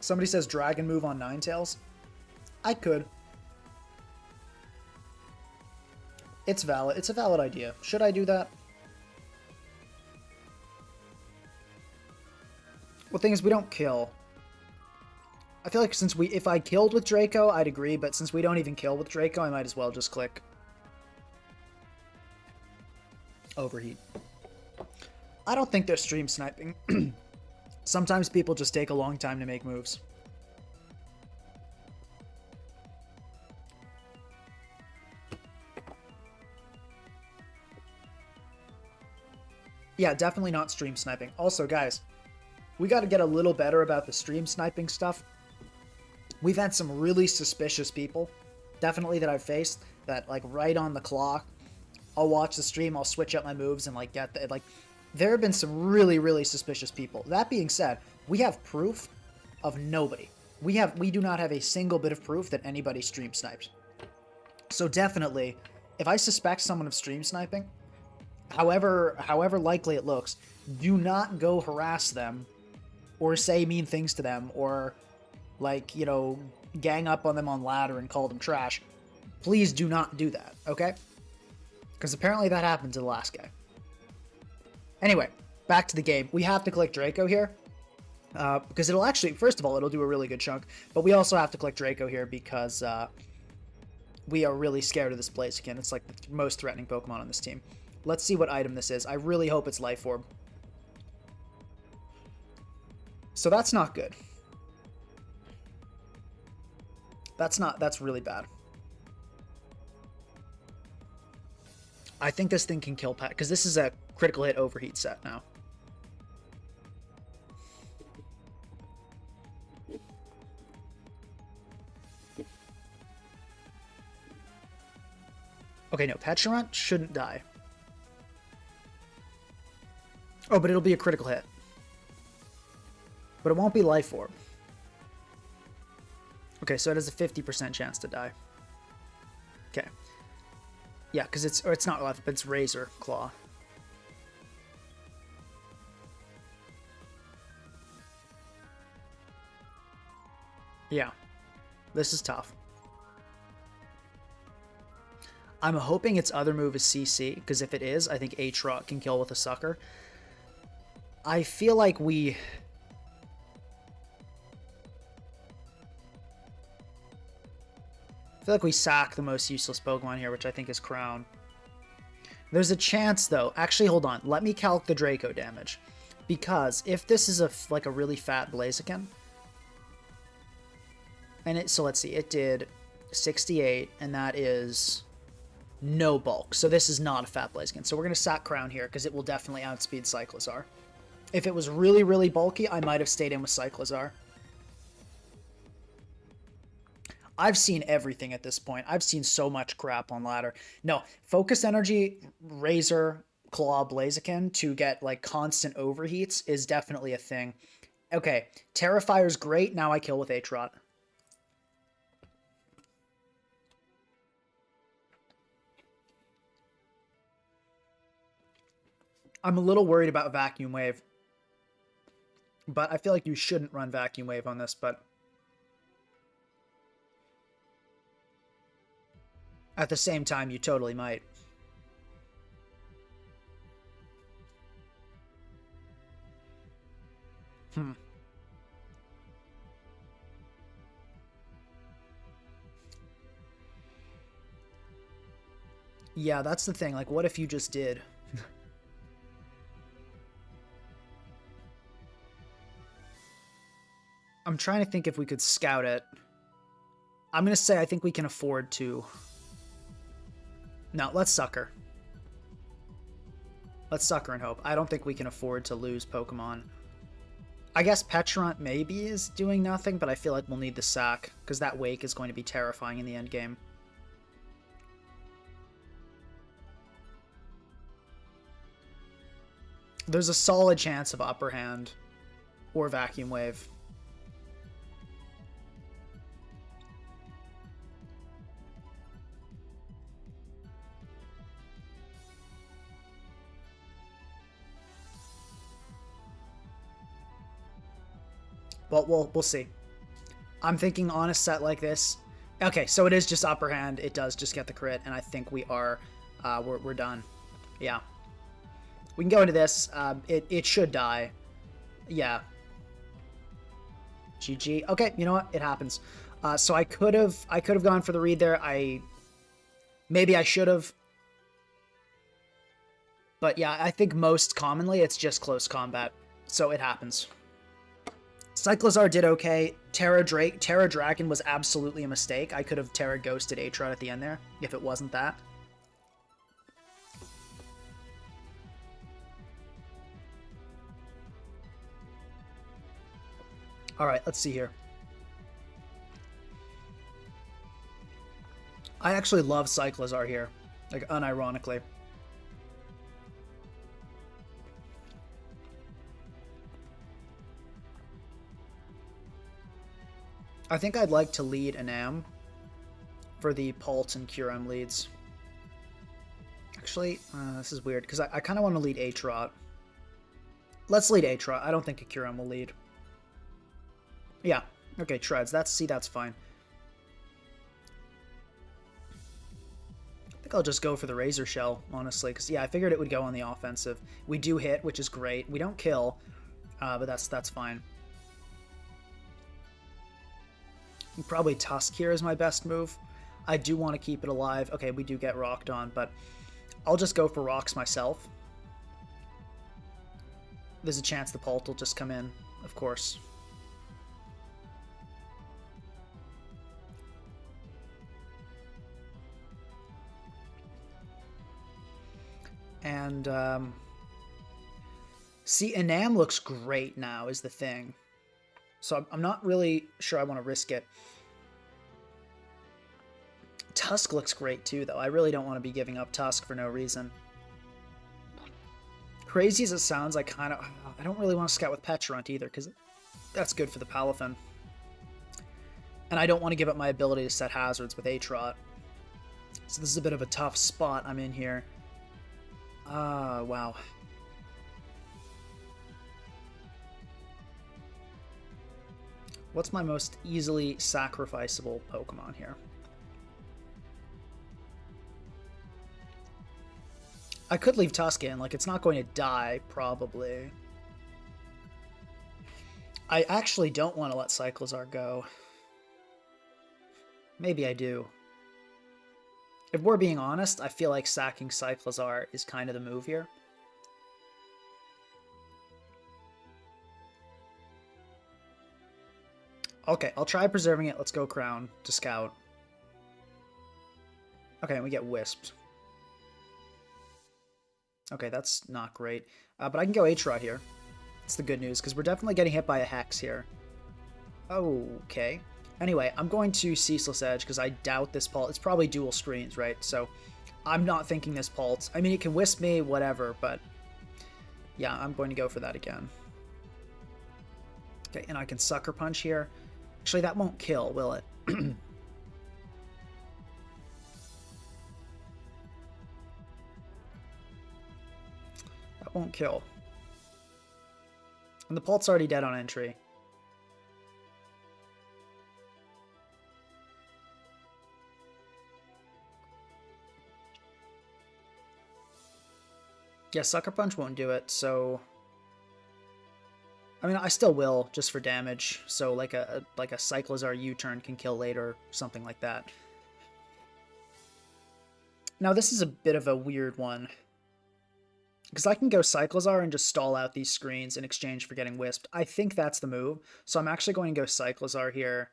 Somebody says Dragon move on Ninetales. I could. It's valid. It's a valid idea. Should I do that? Well, the thing is, we don't kill. I feel like if I killed with Draco, I'd agree, but since we don't even kill with Draco, I might as well just click Overheat. I don't think they're stream sniping. Sometimes people just take a long time to make moves. Yeah, definitely not stream sniping. Also, guys, we got to get a little better about the stream sniping stuff. We've had some really suspicious people, definitely, that I've faced, that, like, right on the clock, I'll watch the stream, I'll switch up my moves and, like, get the, like, there have been some really, really suspicious people. That being said, we have proof of nobody. We do not have a single bit of proof that anybody stream sniped. So definitely, if I suspect someone of stream sniping, however likely it looks, do not go harass them or say mean things to them or, like, you know, gang up on them on ladder and call them trash. Please do not do that, okay? Because apparently that happened to the last guy. Anyway, back to the game. We have to click Draco here. Because it'll actually, first of all, it'll do a really good chunk. But we also have to click Draco here because we are really scared of this Blaziken. It's like the most threatening Pokemon on this team. Let's see what item this is. I really hope it's Life Orb. So that's not good. That's really bad. I think this thing can kill Pat, because this is a critical hit overheat set now. Okay, no, Petulant shouldn't die. Oh, but it'll be a critical hit. But it won't be Life Orb. Okay, so it has a 50% chance to die. Okay. Yeah, because it's not Life, but it's Razor Claw. Yeah. This is tough. I'm hoping its other move is CC, because if it is, I think H-Rot can kill with a Sucker. I feel like we... sack the most useless Pokemon here, which I think is Crown. There's a chance, though. Actually, hold on. Let me calc the Draco damage. Because if this is a really fat Blaziken... So let's see. It did 68, and that is... no bulk. So this is not a fat Blaziken. So we're going to sack Crown here, because it will definitely outspeed Cyclizar. If it was really, really bulky, I might have stayed in with Cyclizar. I've seen everything at this point. I've seen so much crap on ladder. No, Focus Energy, Razor, Claw, Blaziken to get, like, constant overheats is definitely a thing. Okay, Terrifier's great. Now I kill with H-Rot. I'm a little worried about Vacuum Wave. But I feel like you shouldn't run Vacuum Wave on this, but... at the same time, you totally might. Yeah, that's the thing. Like, what if you just did? I'm trying to think if we could scout it. I'm going to say I think we can afford to... No, let's Sucker. Let's Sucker and hope. I don't think we can afford to lose Pokemon. I guess Petulant maybe is doing nothing, but I feel like we'll need the sack, because that Wake is going to be terrifying in the end game. There's a solid chance of Upper Hand or Vacuum Wave. But we'll see. I'm thinking on a set like this. Okay, so it is just Upper Hand. It does just get the crit, and I think we are we're done. Yeah. We can go into this. It should die. Yeah. GG. Okay, you know what? It happens. So I could have gone for the read there. Maybe I should have. But yeah, I think most commonly it's just close combat. So it happens. Cyclizar did okay. Terra Dragon was absolutely a mistake. I could have Terra Ghosted H-Rod at the end there, if it wasn't that. Alright, let's see here. I actually love Cyclizar here, like, unironically. I think I'd like to lead Anam for the Pult and Kyurem leads. Actually, this is weird, because I kind of want to lead Atrot. Let's lead Atrot. I don't think Akiran will lead. Yeah. Okay, Treads. That's fine. I think I'll just go for the Razor Shell, honestly, because, yeah, I figured it would go on the offensive. We do hit, which is great. We don't kill, but that's fine. Probably Tusk here is my best move. I do want to keep it alive. Okay, we do get rocked on, but I'll just go for rocks myself. There's a chance the Pult will just come in, of course. And, see, Enam looks great now, is the thing. So I'm not really sure I want to risk it. Tusk looks great, too, though. I really don't want to be giving up Tusk for no reason. Crazy as it sounds, I don't really want to scout with Petrarunt either, because that's good for the Palafin. And I don't want to give up my ability to set hazards with Atrot. So this is a bit of a tough spot I'm in here. Wow. What's my most easily sacrificable Pokemon here? I could leave Tusk in, like, it's not going to die, probably. I actually don't want to let Cyclizar go. Maybe I do. If we're being honest, I feel like sacking Cyclizar is kind of the move here. Okay, I'll try preserving it. Let's go Crown to scout. Okay, we get Wisped. Okay, that's not great. But I can go Atrot here. That's the good news, because we're definitely getting hit by a Hex here. Okay. Anyway, I'm going to Ceaseless Edge, because I doubt this Pult. It's probably dual screens, right? So I'm not thinking this Pult. I mean, it can Wisp me, whatever, but yeah, I'm going to go for that again. Okay, and I can Sucker Punch here. Actually, that won't kill, will it? That won't kill. And the Pult's already dead on entry. Yeah, Sucker Punch won't do it, so... I mean, I still will, just for damage, so like a Cyclizar U-turn can kill later, something like that. Now, this is a bit of a weird one, because I can go Cyclizar and just stall out these screens in exchange for getting Wisped. I think that's the move, so I'm actually going to go Cyclizar here.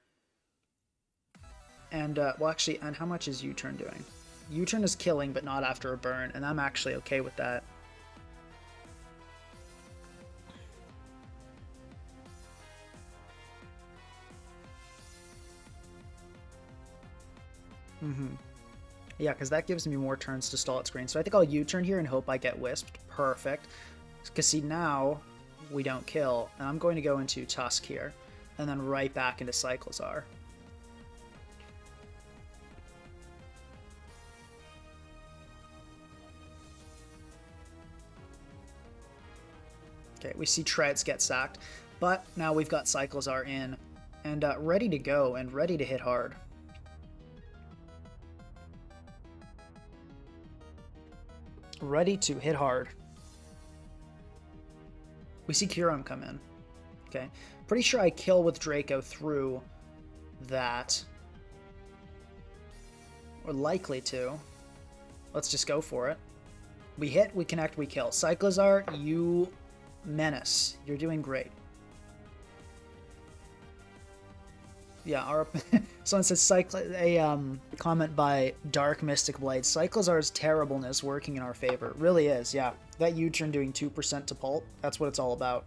And, well, actually, and how much is U-turn doing? U-turn is killing, but not after a burn, and I'm actually okay with that. Yeah, because that gives me more turns to stall at screen. So I think I'll U-turn here and hope I get Wisped. Perfect. Because see, now we don't kill. And I'm going to go into Tusk here. And then right back into Cyclizar. Okay, we see Treads get sacked. But now we've got Cyclizar in. And ready to go and ready to hit hard. Ready to hit hard. We see Kyurem come in. Okay. Pretty sure I kill with Draco through that. We're likely to. Let's just go for it. We hit, we connect, we kill. Cyclizar, you menace. You're doing great. Yeah, our someone says a comment by Dark Mystic Blade. Cyclizar's terribleness working in our favor. It really is, yeah. That U-turn doing 2% to Pult, that's what it's all about.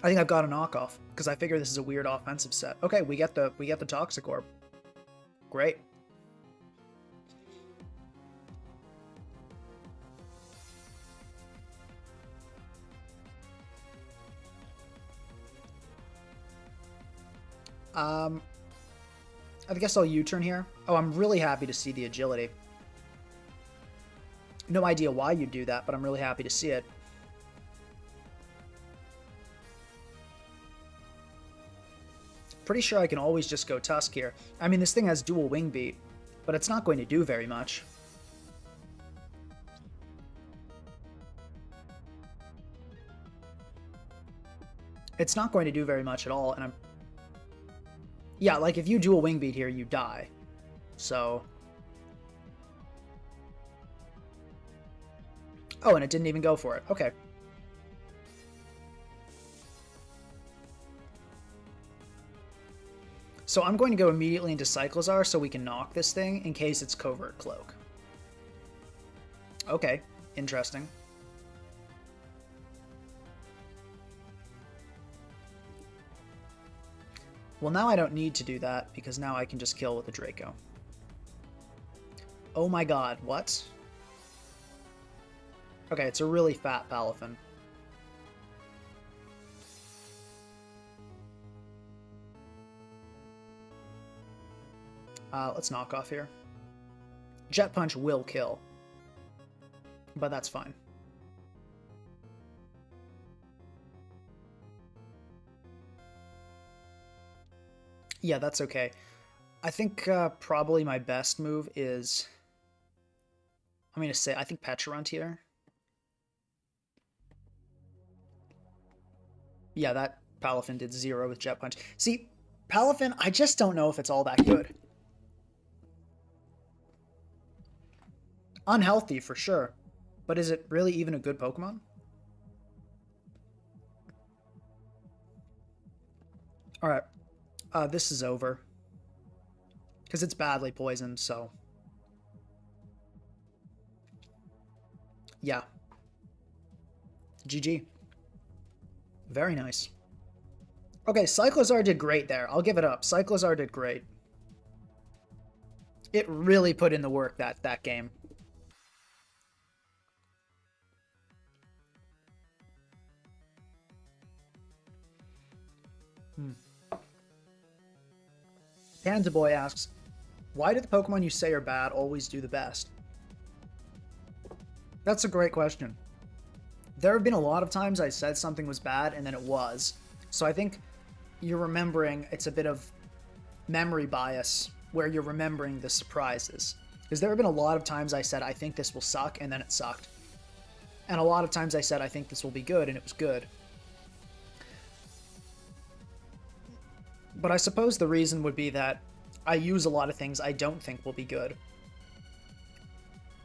I think I've got a knockoff, because I figure this is a weird offensive set. Okay, we get the Toxic Orb. Great. I guess I'll U-turn here. Oh, I'm really happy to see the agility. No idea why you'd do that, but I'm really happy to see it. Pretty sure I can always just go Tusk here. I mean, this thing has dual wing beat, but it's not going to do very much. It's not going to do very much at all, and I'm... Yeah, like, if you dual wing beat here, you die. So... Oh, and it didn't even go for it. Okay. So I'm going to go immediately into Cyclizar so we can knock this thing in case it's Covert Cloak. Okay, interesting. Well, now I don't need to do that because now I can just kill with the Draco. Oh my god, what? Okay, it's a really fat Palafin. Let's knock off here. Jet Punch will kill, but that's fine. Yeah, that's okay. I think probably my best move is... I'm going to say, I think Pecharunt here. Yeah, that Palafin did 0 with Jet Punch. See, Palafin, I just don't know if it's all that good. Unhealthy, for sure. But is it really even a good Pokemon? Alright. This is over. Because it's badly poisoned, so... Yeah. GG. Very nice. Okay, Cyclizar did great there. I'll give it up. Cyclizar did great. It really put in the work that game. Panda Boy asks, why do the Pokemon you say are bad always do the best? That's a great question. There have been a lot of times I said something was bad and then it was. So I think you're remembering, it's a bit of memory bias where you're remembering the surprises. Because there have been a lot of times I said, I think this will suck, and then it sucked. And a lot of times I said, I think this will be good, and it was good. But I suppose the reason would be that I use a lot of things I don't think will be good.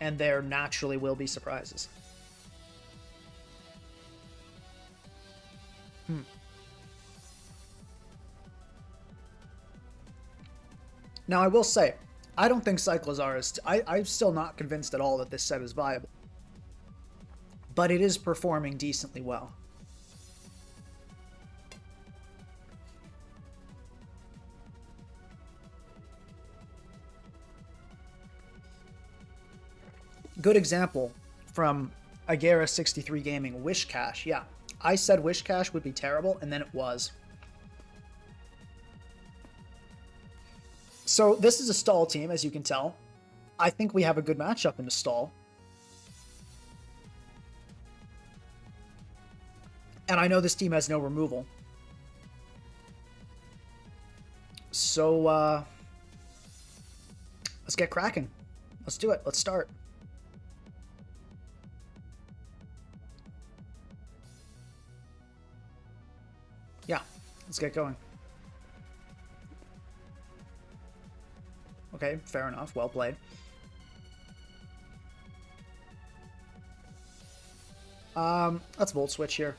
And there naturally will be surprises. Now, I will say, I don't think Cyclizar is... I'm still not convinced at all that this set is viable. But it is performing decently well. Good example from Agera63 Gaming, Wishcash. Yeah, I said Wishcash would be terrible, and then it was. So this is a stall team, as you can tell. I think we have a good matchup in the stall. And I know this team has no removal. So, let's get cracking. Let's do it. Let's start. Yeah, let's get going. Okay, fair enough. Well played. Let's Volt Switch here.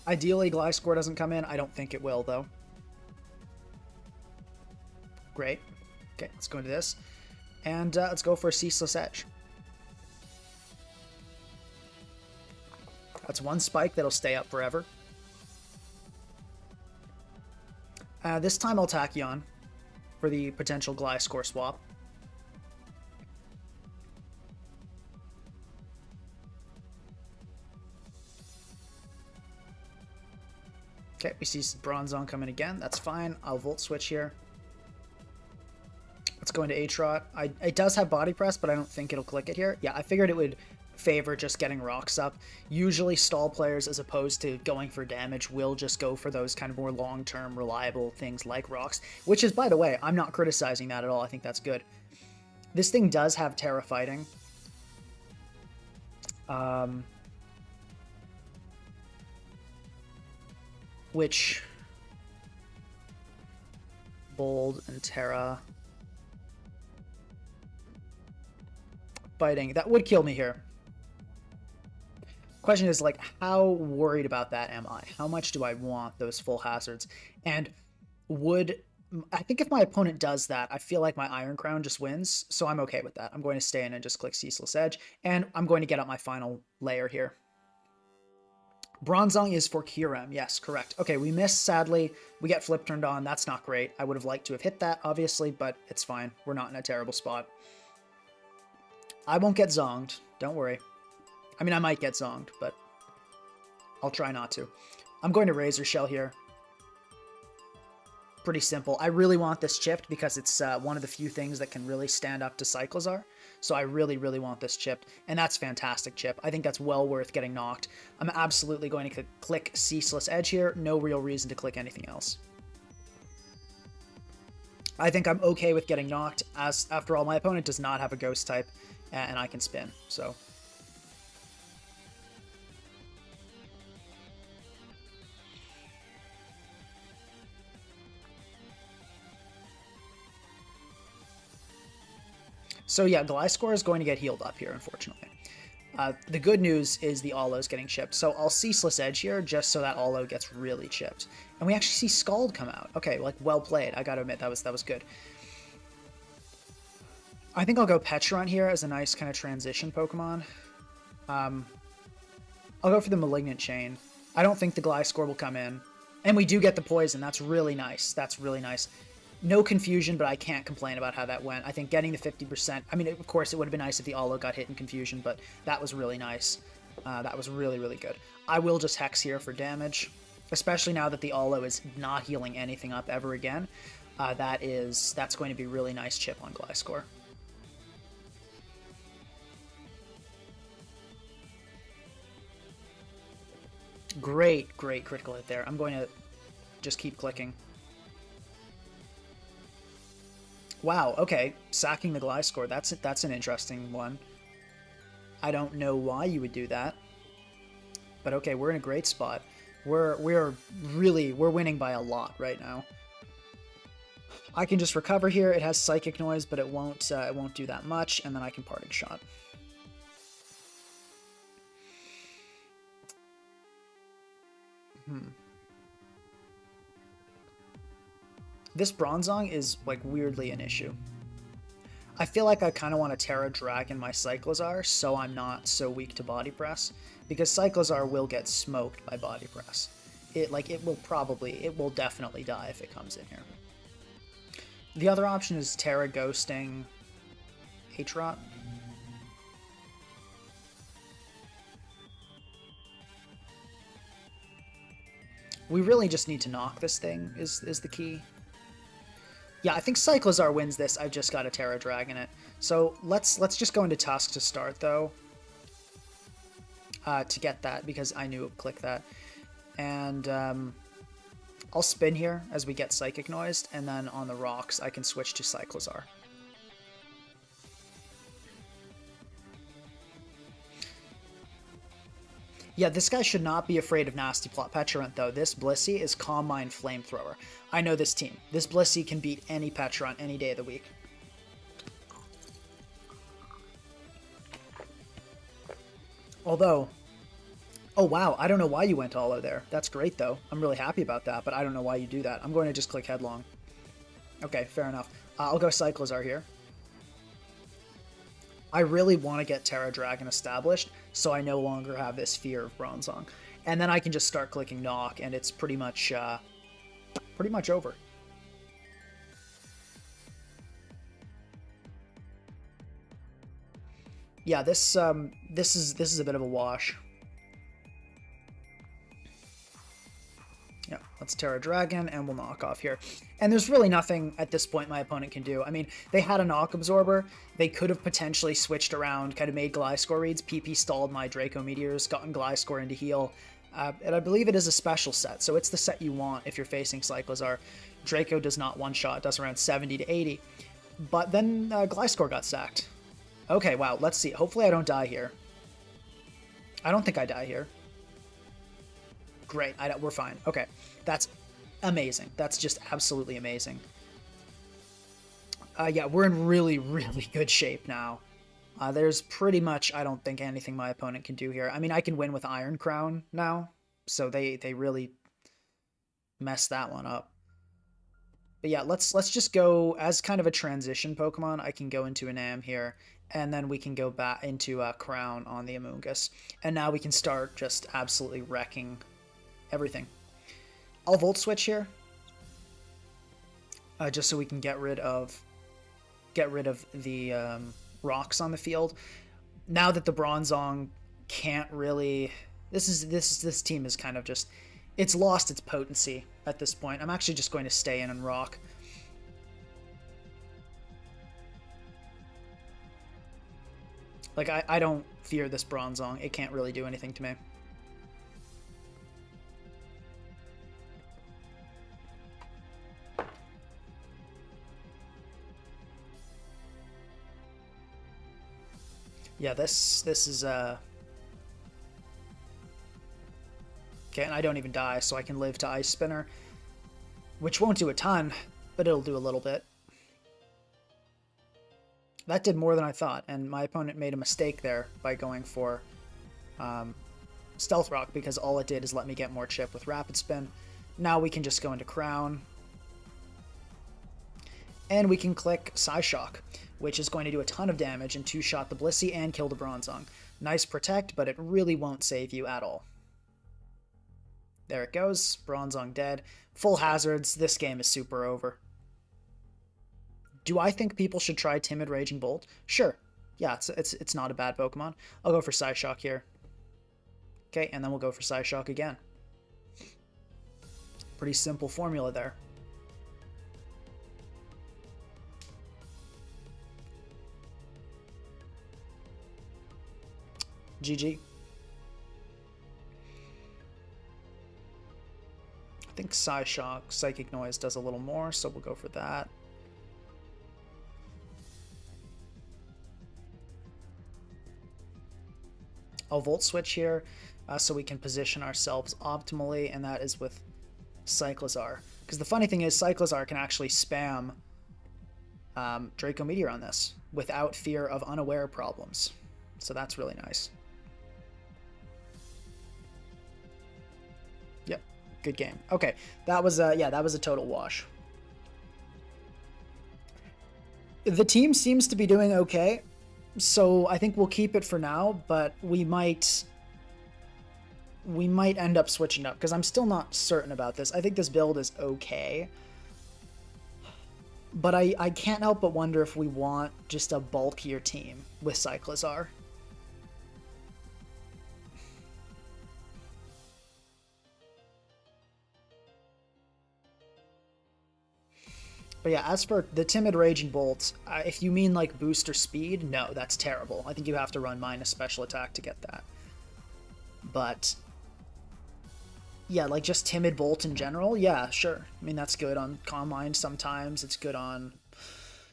Ideally, Gliscor doesn't come in. I don't think it will, though. Great. Okay, let's go into this. And let's go for a Ceaseless Edge. That's one spike that'll stay up forever. This time I'll Tachyon for the potential Gliscor swap. Okay, we see Bronzong coming again. That's fine. I'll Volt Switch here. Let's go into H-Rot. It does have Body Press, but I don't think it'll click it here. Yeah, I figured it would favor just getting rocks up. Usually stall players, as opposed to going for damage, will just go for those kind of more long-term, reliable things like rocks, which is, by the way, I'm not criticizing that at all. I think that's good. This thing does have Terra Fighting. Which... Bold and Terra... Fighting. That would kill me here. Question is, like, how worried about that am I? How much do I want those full hazards? And I think if my opponent does that, I feel like my Iron Crown just wins, so I'm okay with that. I'm going to stay in and just click Ceaseless Edge, and I'm going to get up my final layer here. Bronzong is for Kyurem. Yes, correct. Okay, we missed, sadly. We get flip turned on. That's not great. I would have liked to have hit that, obviously, but it's fine. We're not in a terrible spot. I won't get zonged. Don't worry. I mean, I might get zonged, but I'll try not to. I'm going to Razor Shell here. Pretty simple. I really want this chipped because it's one of the few things that can really stand up to Cyclizar. So I really, really want this chipped, and that's fantastic chip. I think that's well worth getting knocked. I'm absolutely going to click Ceaseless Edge here. No real reason to click anything else. I think I'm okay with getting knocked, as after all, my opponent does not have a ghost type, and I can spin, so... So yeah, Gliscor is going to get healed up here, unfortunately. The good news is the Allo is getting chipped, so I'll Ceaseless Edge here just so that Allo gets really chipped. And we actually see Scald come out. Okay, like, well played. I gotta admit, that was good. I think I'll go Pecharunt here as a nice kind of transition Pokemon. I'll go for the Malignant Chain. I don't think the Gliscor will come in. And we do get the Poison. That's really nice. That's really nice. No confusion, but I can't complain about how that went. I think getting the 50%... I mean, of course, it would have been nice if the Allo got hit in confusion, but that was really nice. That was really, really good. I will just Hex here for damage, especially now that the Allo is not healing anything up ever again. That's going to be a really nice chip on Gliscor. Great, great critical hit there. I'm going to just keep clicking. Wow, okay. Sacking the Gliscor, that's an interesting one. I don't know why you would do that. But okay, we're in a great spot. We're winning by a lot right now. I can just recover here. It has Psychic Noise, but it won't do that much, and then I can Parting Shot. This Bronzong is, like, weirdly an issue. I feel like I kind of want to Terra Dragon my Cyclizar so I'm not so weak to Body Press, because Cyclizar will get smoked by Body Press. It will definitely die if it comes in here. The other option is Terra Ghosting H-Rot. We really just need to knock this thing, is the key. Yeah, I think Cyclizar wins this. I've just got a Terra Dragon it. So let's just go into Tusk to start, though. To get that, because I knew it would click that. And I'll spin here as we get Psychic Noised, and then on the rocks I can switch to Cyclizar. Yeah, this guy should not be afraid of Nasty Plot Pecharunt, though. This Blissey is Calm Mind Flamethrower. I know this team. This Blissey can beat any Pecharunt any day of the week. Although... Oh, wow. I don't know why you went Allo there. That's great, though. I'm really happy about that, but I don't know why you do that. I'm going to just click Headlong. Okay, fair enough. I'll go Cyclizar here. I really want to get Terra Dragon established, so I no longer have this fear of Bronzong. And then I can just start clicking Knock, and it's pretty much over. Yeah, this is a bit of a wash. Yeah, Let's Terra Dragon, and we'll knock off here. And there's really nothing at this point my opponent can do. I mean, they had a Knock Absorber. They could have potentially switched around, kind of made Gliscor reads. PP stalled my Draco Meteors, gotten Gliscor into heal. And I believe it is a special set, so it's the set you want if you're facing Cyclizar. Draco does not one-shot, does around 70 to 80. But then Gliscor got sacked. Okay, wow, let's see. Hopefully I don't die here. I don't think I die here. Great, we're fine. Okay, that's amazing. That's just absolutely amazing. Yeah, we're in really, really good shape now. There's pretty much, I don't think, anything my opponent can do here. I mean, I can win with Iron Crown now, so they really messed that one up. But yeah, let's just go as kind of a transition Pokemon. I can go into an Am here, and then we can go back into Crown on the Amoonguss. And now we can start just absolutely wrecking everything. I'll Volt Switch here, just so we can get rid of the rocks on the field. Now that the Bronzong can't really, this team is kind of just, it's lost its potency at this point. I'm actually just going to stay in and rock. Like, I don't fear this Bronzong. It can't really do anything to me. Yeah, this is okay, and I don't even die, so I can live to Ice Spinner, which won't do a ton, but it'll do a little bit. That did more than I thought, and my opponent made a mistake there by going for Stealth Rock, because all it did is let me get more chip with Rapid Spin. Now we can just go into Crown, and we can click Psyshock, which is going to do a ton of damage and two-shot the Blissey and kill the Bronzong. Nice protect, but it really won't save you at all. There it goes. Bronzong dead. Full hazards. This game is super over. Do I think people should try Timid Raging Bolt? Sure. Yeah, it's not a bad Pokemon. I'll go for Psyshock here. Okay, and then we'll go for Psyshock again. Pretty simple formula there. GG. I think Psyshock, Psychic Noise does a little more, so we'll go for that. I'll Volt Switch here so we can position ourselves optimally, and that is with Cyclizar. Because the funny thing is, Cyclizar can actually spam Draco Meteor on this without fear of unaware problems. So that's really nice. Yep, good game. Okay, that was yeah, that was a total wash. The team seems to be doing okay, so I think we'll keep it for now, but we might end up switching up, because I'm still not certain about this. I think this build is okay, but I can't help but wonder if we want just a bulkier team with Cyclizar. But yeah, as for the Timid Raging Bolt, if you mean like booster speed, no, that's terrible. I think you have to run minus special attack to get that. But yeah, like just Timid Bolt in general, yeah, sure. I mean, that's good on Calm Mind sometimes. It's good on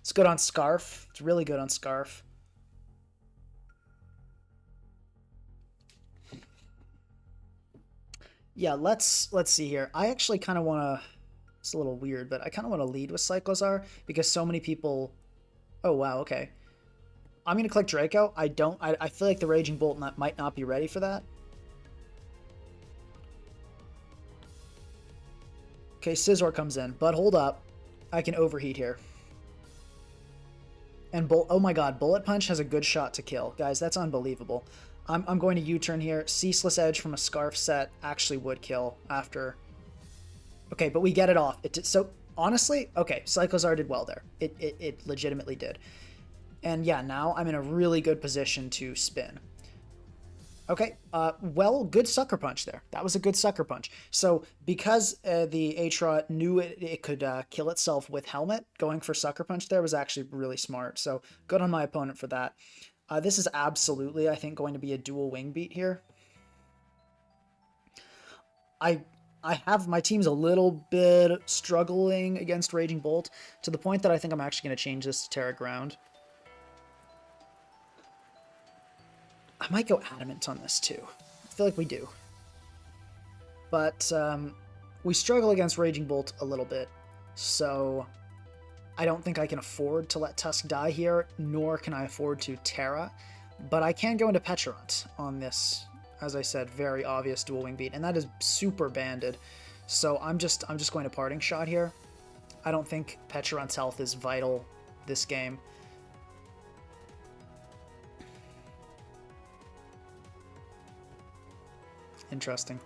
Scarf. It's really good on Scarf. Yeah, let's see here. I actually kind of want to, it's a little weird, but I kind of want to lead with Cyclizar because so many people, oh wow, okay. I'm going to click Draco. I feel like the Raging Bolt might not be ready for that. Okay, Scizor comes in, but hold up. I can overheat here. And oh my god, Bullet Punch has a good shot to kill. Guys, that's unbelievable. I'm going to U-turn here. Ceaseless Edge from a Scarf set actually would kill after. Okay, but we get it off. So, honestly, okay, Cyclizar did well there. It legitimately did. And yeah, now I'm in a really good position to spin. Okay, well, good sucker punch there. That was a good sucker punch. So because the Atra knew it could kill itself with Helmet, going for sucker punch there was actually really smart. So good on my opponent for that. This is absolutely, I think, going to be a dual wing beat here. I have my team's a little bit struggling against Raging Bolt to the point that I think I'm actually going to change this to Terra Ground. I might go Adamant on this too. I feel like we do. But we struggle against Raging Bolt a little bit, so I don't think I can afford to let Tusk die here, nor can I afford to Terra. But I can go into Pecharunt on this, as I said, very obvious dual wing beat, and that is super banded. So I'm just going to Parting Shot here. I don't think Pecharunt's health is vital this game. Interesting.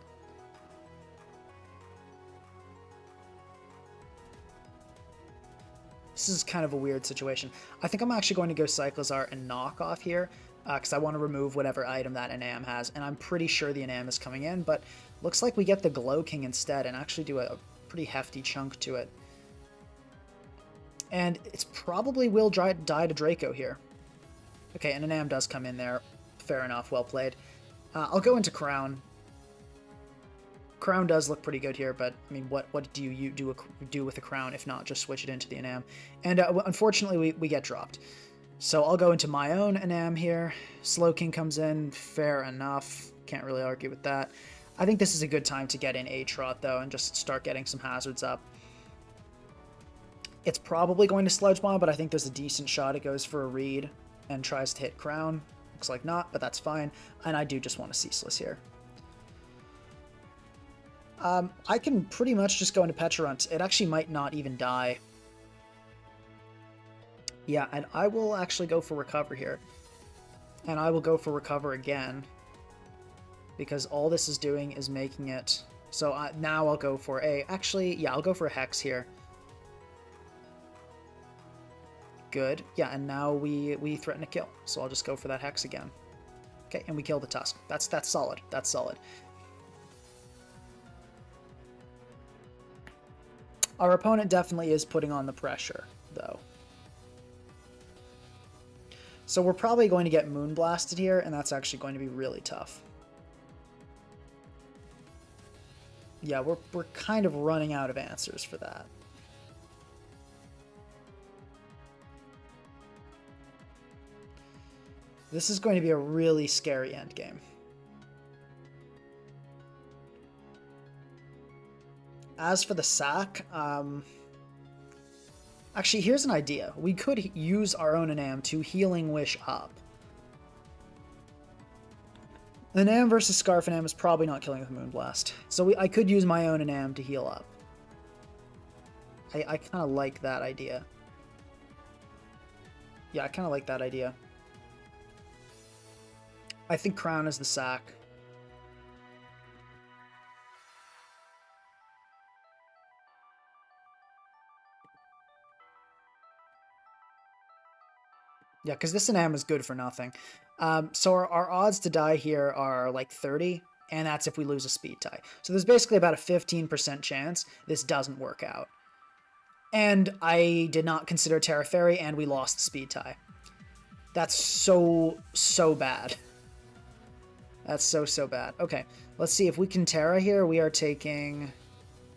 This is kind of a weird situation. I think I'm actually going to go Cyclizar and Knock Off here, because I want to remove whatever item that Enam has, and I'm pretty sure the Enam is coming in, but looks like we get the Glow King instead and actually do a pretty hefty chunk to it. And it's probably will die to Draco here. Okay, and Enam does come in there. Fair enough, well played. I'll go into Crown. Crown does look pretty good here, but I mean, what do you do with a Crown if not just switch it into the Enam? And unfortunately, we get dropped. So I'll go into my own Enam here. Slow King comes in, fair enough. Can't really argue with that. I think this is a good time to get in A-Trot though and just start getting some hazards up. It's probably going to Sludge Bomb, but I think there's a decent shot it goes for a read and tries to hit Crown. Looks like not, but that's fine. And I do just want a Ceaseless here. I can pretty much just go into Pecharunt. It actually might not even die. Yeah, and I will actually go for Recover here. And I will go for Recover again. Because all this is doing is making it... So now I'll go for a... Actually, yeah, I'll go for a Hex here. Good. Yeah, and now we threaten a kill. So I'll just go for that Hex again. Okay, and we kill the Tusk. That's solid. That's solid. Our opponent definitely is putting on the pressure, though. So we're probably going to get Moonblasted here, and that's actually going to be really tough. Yeah, we're kind of running out of answers for that. This is going to be a really scary endgame. As for the sack, actually, here's an idea. We could use our own Enam to Healing Wish up. Enam versus Scarf Enam is probably not killing with Moonblast. So I could use my own Enam to heal up. I kind of like that idea. Yeah, I kind of like that idea. I think Crown is the sack. Yeah, because this Enam is good for nothing. So our odds to die here are like 30, and that's if we lose a speed tie. So there's basically about a 15% chance this doesn't work out. And I did not consider Terra Fairy, and we lost the speed tie. That's so bad. That's so bad. Okay, let's see if we can Terra here. We are taking...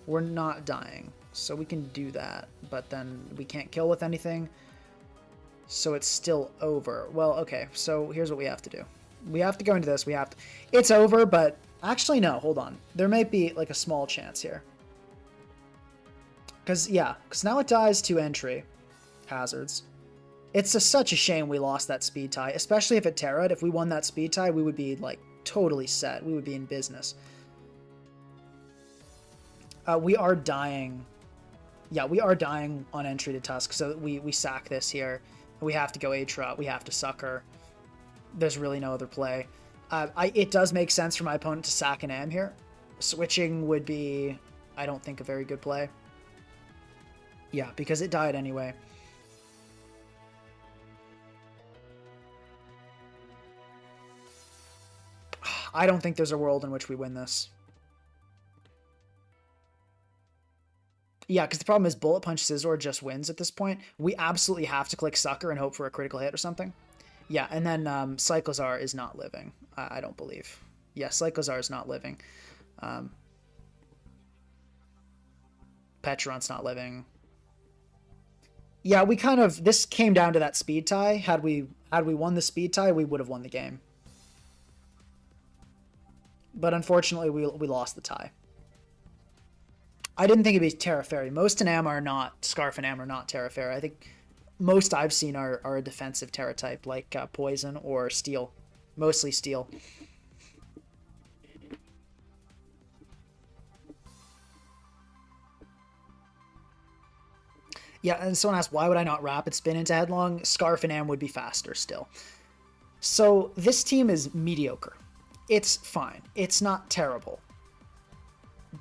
We're not dying, so we can do that. But then we can't kill with anything. So it's still over. Well, okay, so here's what we have to do. We have to go into this. We have to... It's over, but... Actually, no, hold on. There might be, like, a small chance here. Because now it dies to entry hazards. It's such a shame we lost that speed tie, especially if it Terra'd. If we won that speed tie, we would be, like, totally set. We would be in business. We are dying. Yeah, we are dying on entry to Tusk, so we sack this here. We have to go A-Trot. We have to Sucker. There's really no other play. It does make sense for my opponent to sack an Am here. Switching would be, I don't think, a very good play. Yeah, because it died anyway. I don't think there's a world in which we win this. Yeah, because the problem is Bullet Punch Scizor just wins at this point. We absolutely have to click Sucker and hope for a critical hit or something. Yeah, and then Cyclizar is not living, I don't believe. Yeah, Cyclizar is not living. Petron's not living. Yeah, we kind of... This came down to that speed tie. Had we won the speed tie, we would have won the game. But unfortunately, we lost the tie. I didn't think it'd be Terra Fairy. Most Enam are not... Scarf and Am are not Terra Fairy. I think most I've seen are a defensive Terra type, like Poison or Steel. Mostly Steel. Yeah, and someone asked, why would I not Rapid Spin into Headlong? Scarf and Am would be faster still. So this team is mediocre. It's fine. It's not terrible.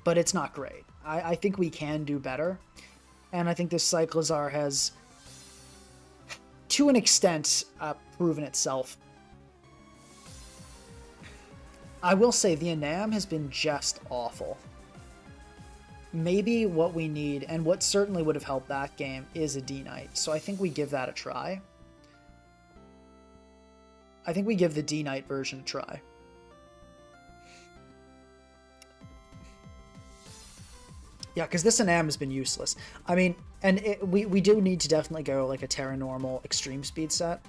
But it's not great. I think we can do better. And I think this Cyclizar has, to an extent, proven itself. I will say the Enam has been just awful. Maybe what we need, and what certainly would have helped that game, is a D-Knight. So I think we give that a try. I think we give the D-Knight version a try. Yeah, because this Enam has been useless. I mean, and we do need to definitely go like a Terra Normal Extreme Speed set.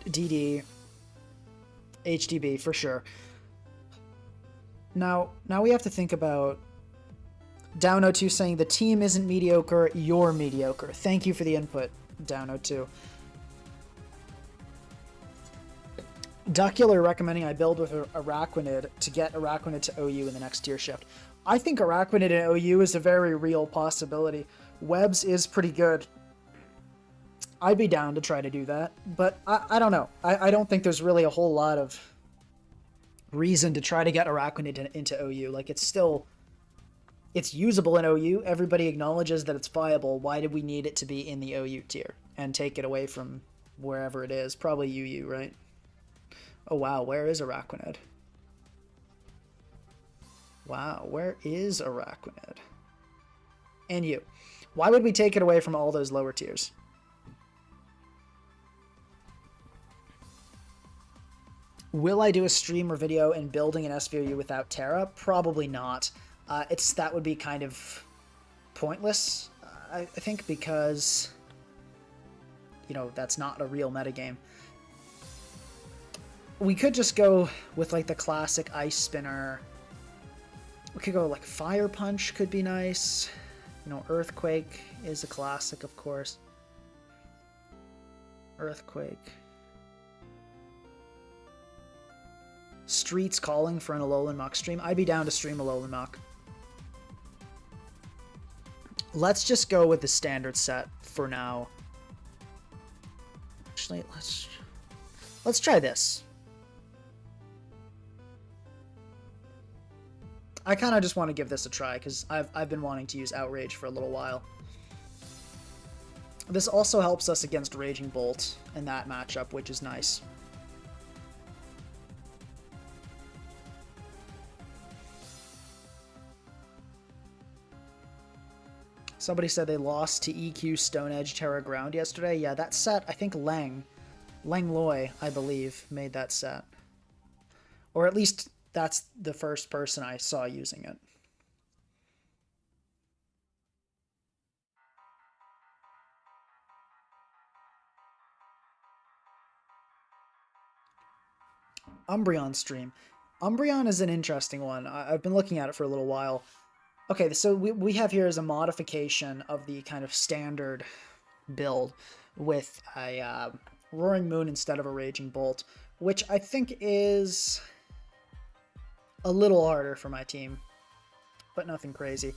DD. HDB, for sure. Now we have to think about Down02 saying the team isn't mediocre, you're mediocre. Thank you for the input, Down02. Duckula recommending I build with Araquanid to get Araquanid to OU in the next tier shift. I think Araquanid in OU is a very real possibility. Webs is pretty good. I'd be down to try to do that, but I don't know. I don't think there's really a whole lot of reason to try to get Araquanid into OU. Like, it's usable in OU. Everybody acknowledges that it's viable. Why did we need it to be in the OU tier and take it away from wherever it is? Probably UU, right? Oh, wow. Where is Araquanid? Wow. Where is Araquanid? And you. Why would we take it away from all those lower tiers? Will I do a stream or video in building an SVOU without Terra? Probably not. That would be kind of pointless, I think, because, you know, that's not a real metagame. We could just go with, like, the classic Ice Spinner. We could go, like, Fire Punch could be nice. You know, Earthquake is a classic, of course. Earthquake. Streets calling for an Alolan Mach stream. I'd be down to stream Alolan Mach. Let's just go with the standard set for now. Actually, let's try this. I kind of just want to give this a try because I've been wanting to use Outrage for a little while. This also helps us against Raging Bolt in that matchup, which is nice. Somebody said they lost to EQ Stone Edge Terra Ground yesterday. Yeah, that set, I think Lang Loy, I believe, made that set. Or at least that's the first person I saw using it. Umbreon stream. Umbreon is an interesting one. I've been looking at it for a little while. Okay, so we have here is a modification of the kind of standard build with a Roaring Moon instead of a Raging Bolt, which I think is a little harder for my team, but nothing crazy.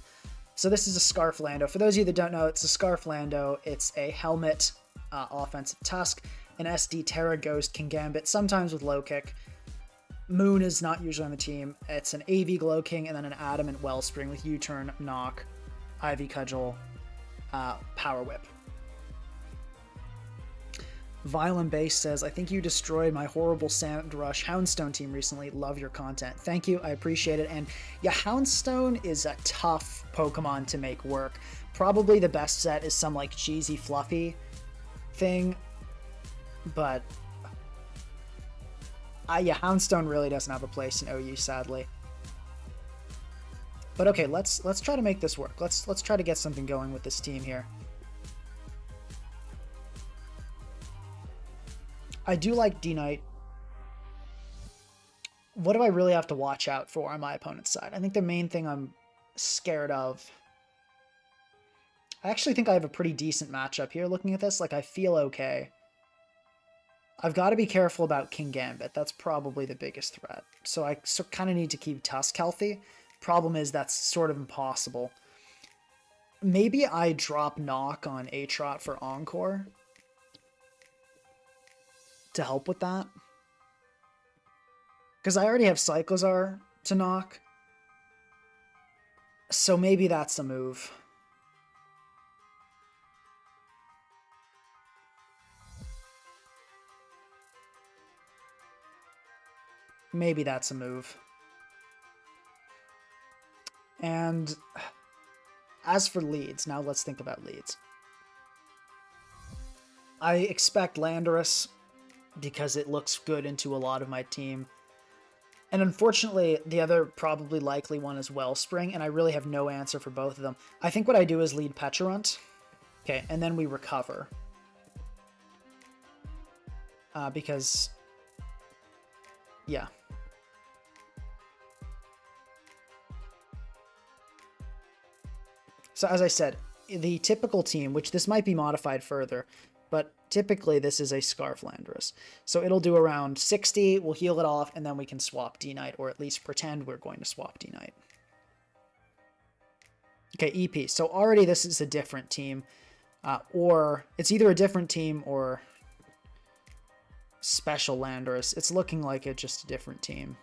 So this is a Scarf Lando. For those of you that don't know, it's a Scarf Lando. It's a Helmet offensive Tusk, an SD Terra Ghost Kingambit, sometimes with low kick. Moon is not usually on the team. It's an AV Glow King and then an Adamant Wellspring with U-Turn, Knock, Ivy Cudgel, Power Whip. Violent Base says, I think you destroyed my horrible Sand Rush Houndstone team recently. Love your content. Thank you. I appreciate it. And yeah, Houndstone is a tough Pokemon to make work. Probably the best set is some like cheesy, fluffy thing. But yeah, Houndstone really doesn't have a place in OU, sadly. But okay, let's try to make this work. Let's try to get something going with this team here. I do like D-Knight. What do I really have to watch out for on my opponent's side? I think the main thing I'm scared of... I actually think I have a pretty decent matchup here looking at this. Like, I feel okay. I've got to be careful about King Gambit. That's probably the biggest threat. So I kind of need to keep Tusk healthy. Problem is that's sort of impossible. Maybe I drop Knock on Aatrot for Encore to help with that. Because I already have Cyclizar to knock. So maybe that's a move. Maybe that's a move. And as for leads, now let's think about leads. I expect Landorus because it looks good into a lot of my team. And unfortunately, the other probably likely one is Wellspring, and I really have no answer for both of them. I think what I do is lead Pecharunt. Okay, and then we recover. Because... yeah. So as I said, the typical team, which this might be modified further, but typically this is a Scarf Landorus. So it'll do around 60, we'll heal it off, and then we can swap D-Knight, or at least pretend we're going to swap D-Knight. Okay, EP. So already this is a different team, or it's either a different team or Special Landorus. It's looking like it's just a different team.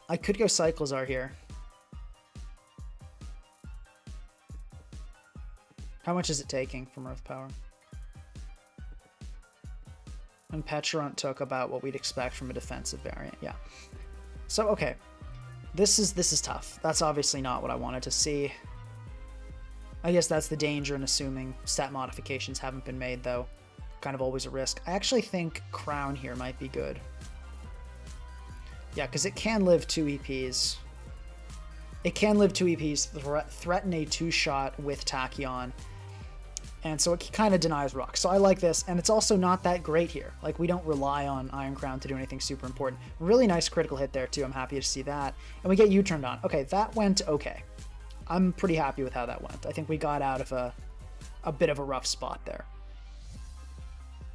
I could go Cyclizar here. How much is it taking from Earth Power? And Pecharunt took about what we'd expect from a defensive variant, yeah. So, okay. This is tough. That's obviously not what I wanted to see. I guess that's the danger in assuming stat modifications haven't been made, though. Kind of always a risk. I actually think Crown here might be good. Yeah, because it can live 2 EPs. It can live 2 EPs, threaten a 2-shot with Tachyon. And so it kind of denies Rock. So I like this, and it's also not that great here. Like, we don't rely on Iron Crown to do anything super important. Really nice critical hit there, too. I'm happy to see that. And we get U-turned on. Okay, that went okay. I'm pretty happy with how that went. I think we got out of a bit of a rough spot there.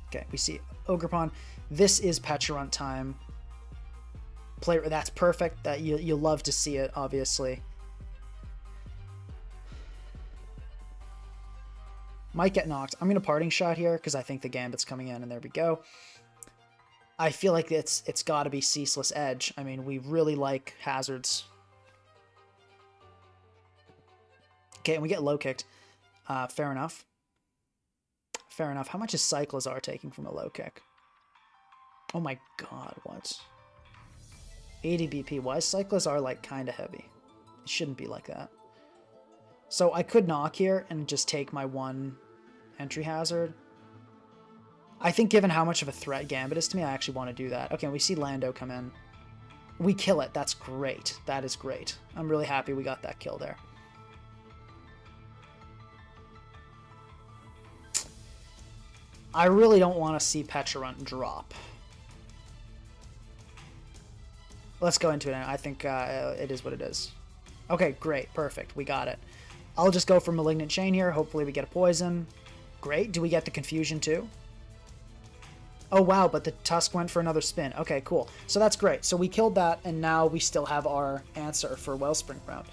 Okay, we see Ogerpon. This is Pecharunt time. That's perfect. That you love to see it, obviously. Might get knocked. I'm gonna parting shot here because I think the Gambit's coming in, and there we go. I feel like it's got to be Ceaseless Edge. I mean, we really like hazards. Okay, and we get low kicked. Fair enough. Fair enough. How much is Cyclizar taking from a low kick? Oh my god, what? 80 BP. Why is Cyclizar like kind of heavy? It shouldn't be like that. So I could knock here and just take my one entry hazard. I think given how much of a threat Gambit is to me, I actually want to do that. Okay, we see Lando come in. We kill it. That's great. That is great. I'm really happy we got that kill there. I really don't want to see Pecharunt drop. Let's go into it. I think it is what it is. Okay, great. Perfect. We got it. I'll just go for Malignant Chain here. Hopefully we get a poison. Great. Do we get the confusion too? Oh, wow, but the Tusk went for another spin. Okay, cool. So that's great. So we killed that, and now we still have our answer for Wellspring round.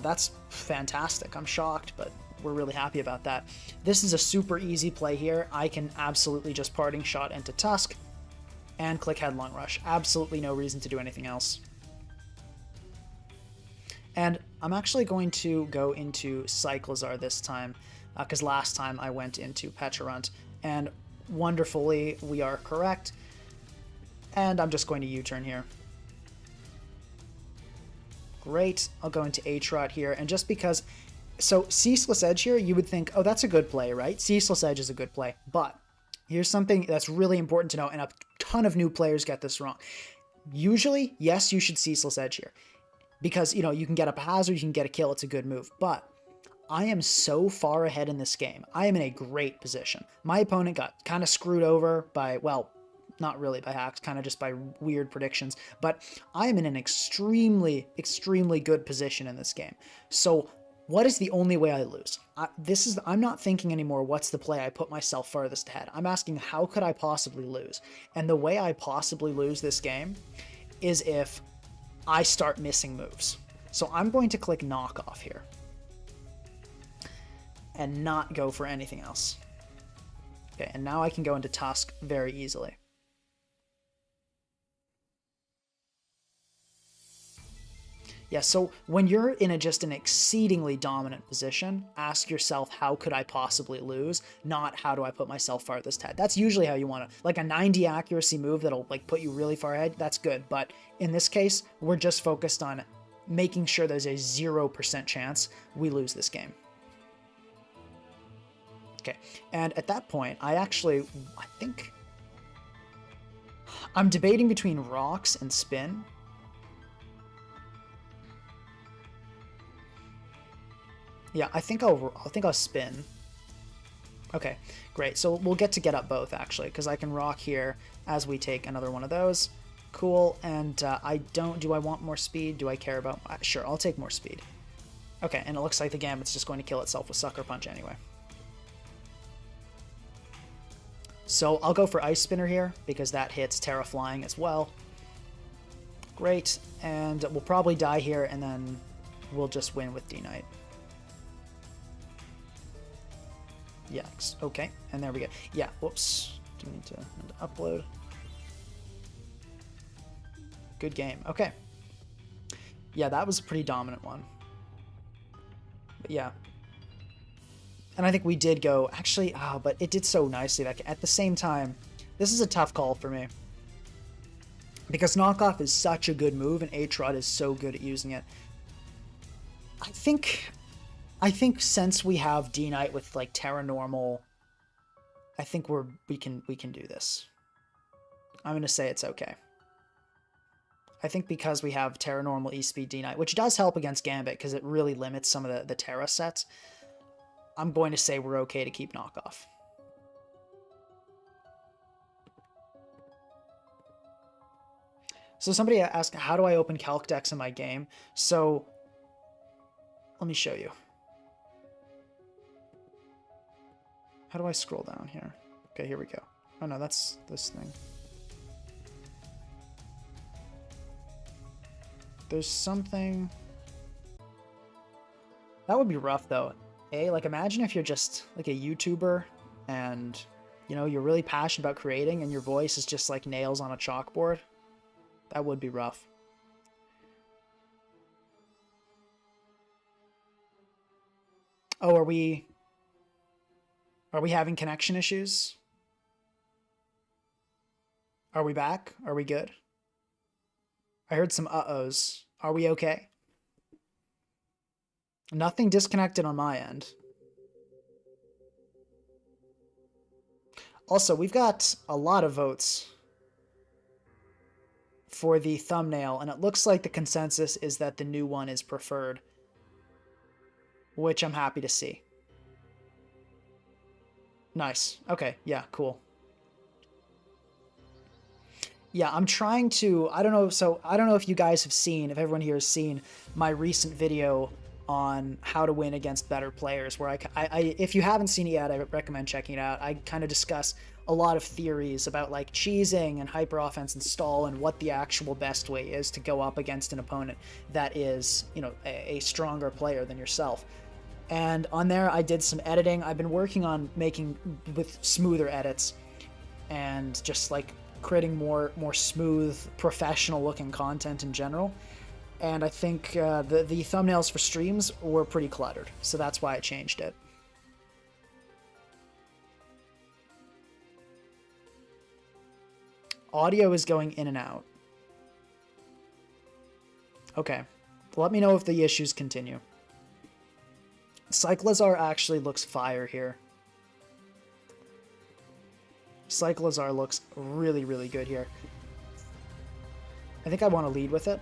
That's fantastic. I'm shocked, but we're really happy about that. This is a super easy play here. I can absolutely just parting shot into Tusk and click Headlong Rush. Absolutely no reason to do anything else. And I'm actually going to go into Cyclizar this time, because last time I went into Pecharunt, and wonderfully we are correct, and I'm just going to U-turn here. Great, I'll go into H-Rot here, and just because, so Ceaseless Edge here, you would think, oh, that's a good play, right? Ceaseless Edge is a good play, but here's something that's really important to know, and a ton of new players get this wrong. Usually, yes, you should Ceaseless Edge here, because, you know, you can get up a hazard, you can get a kill, it's a good move, but I am so far ahead in this game. I am in a great position. My opponent got kind of screwed over by, well, not really by hacks, kind of just by weird predictions, but I am in an extremely, extremely good position in this game. So what is the only way I lose? I'm not thinking anymore, what's the play I put myself farthest ahead? I'm asking, how could I possibly lose? And the way I possibly lose this game is if I start missing moves. So I'm going to click Knock Off here and not go for anything else. Okay, and now I can go into Tusk very easily. Yeah, so when you're in just an exceedingly dominant position, ask yourself, how could I possibly lose? Not how do I put myself farthest ahead. That's usually how you want to, like a 90 accuracy move that'll like put you really far ahead, that's good. But in this case, we're just focused on making sure there's a 0% chance we lose this game. Okay, and at that point, I think I'm debating between Rocks and Spin. Yeah, I think I'll spin. Okay, great. So we'll get up both actually, because I can rock here as we take another one of those. Cool. And do I want more speed? Do I care about? Sure, I'll take more speed. Okay, and it looks like the Gambit's just going to kill itself with Sucker Punch anyway. So I'll go for Ice Spinner here because that hits Terra Flying as well. Great, and we'll probably die here, and then we'll just win with D-Knight. Yeah, okay, and there we go. Yeah, whoops, do need to upload. Good game, okay. Yeah, that was a pretty dominant one. But yeah. And I think we did go, actually, but it did so nicely. Like, at the same time, this is a tough call for me. Because Knockoff is such a good move, and H-Rod is so good at using it. I think since we have D-Knight with like Terra Normal, I think we can do this. I'm gonna say it's okay. I think because we have Terra Normal, E-Speed, D-Knight, which does help against Gambit because it really limits some of the Terra sets, I'm going to say we're okay to keep Knockoff. So somebody asked, how do I open Calc decks in my game? So let me show you. How do I scroll down here? Okay, here we go. Oh no, that's this thing. There's something... That would be rough though. Like imagine if you're just like a YouTuber and, you know, you're really passionate about creating and your voice is just like nails on a chalkboard. That would be rough. Oh, are we having connection issues? Are we back? Are we good? I heard some uh-ohs. Are we okay? Nothing disconnected on my end. Also, we've got a lot of votes for the thumbnail, and it looks like the consensus is that the new one is preferred, which I'm happy to see. Nice. Okay, yeah, cool. Yeah, I'm trying to, I don't know if you guys have seen, if everyone here has seen my recent video on how to win against better players, where if you haven't seen it yet, I recommend checking it out. I kind of discuss a lot of theories about like cheesing and hyper offense and stall and what the actual best way is to go up against an opponent that is, you know, a stronger player than yourself. And on there, I did some editing. I've been working on making with smoother edits and just like creating more smooth, professional looking content in general. And I think the thumbnails for streams were pretty cluttered, so that's why I changed it. Audio is going in and out. Okay. Let me know if the issues continue. Cyclizar actually looks fire here. Cyclizar looks really, really good here. I think I want to lead with it.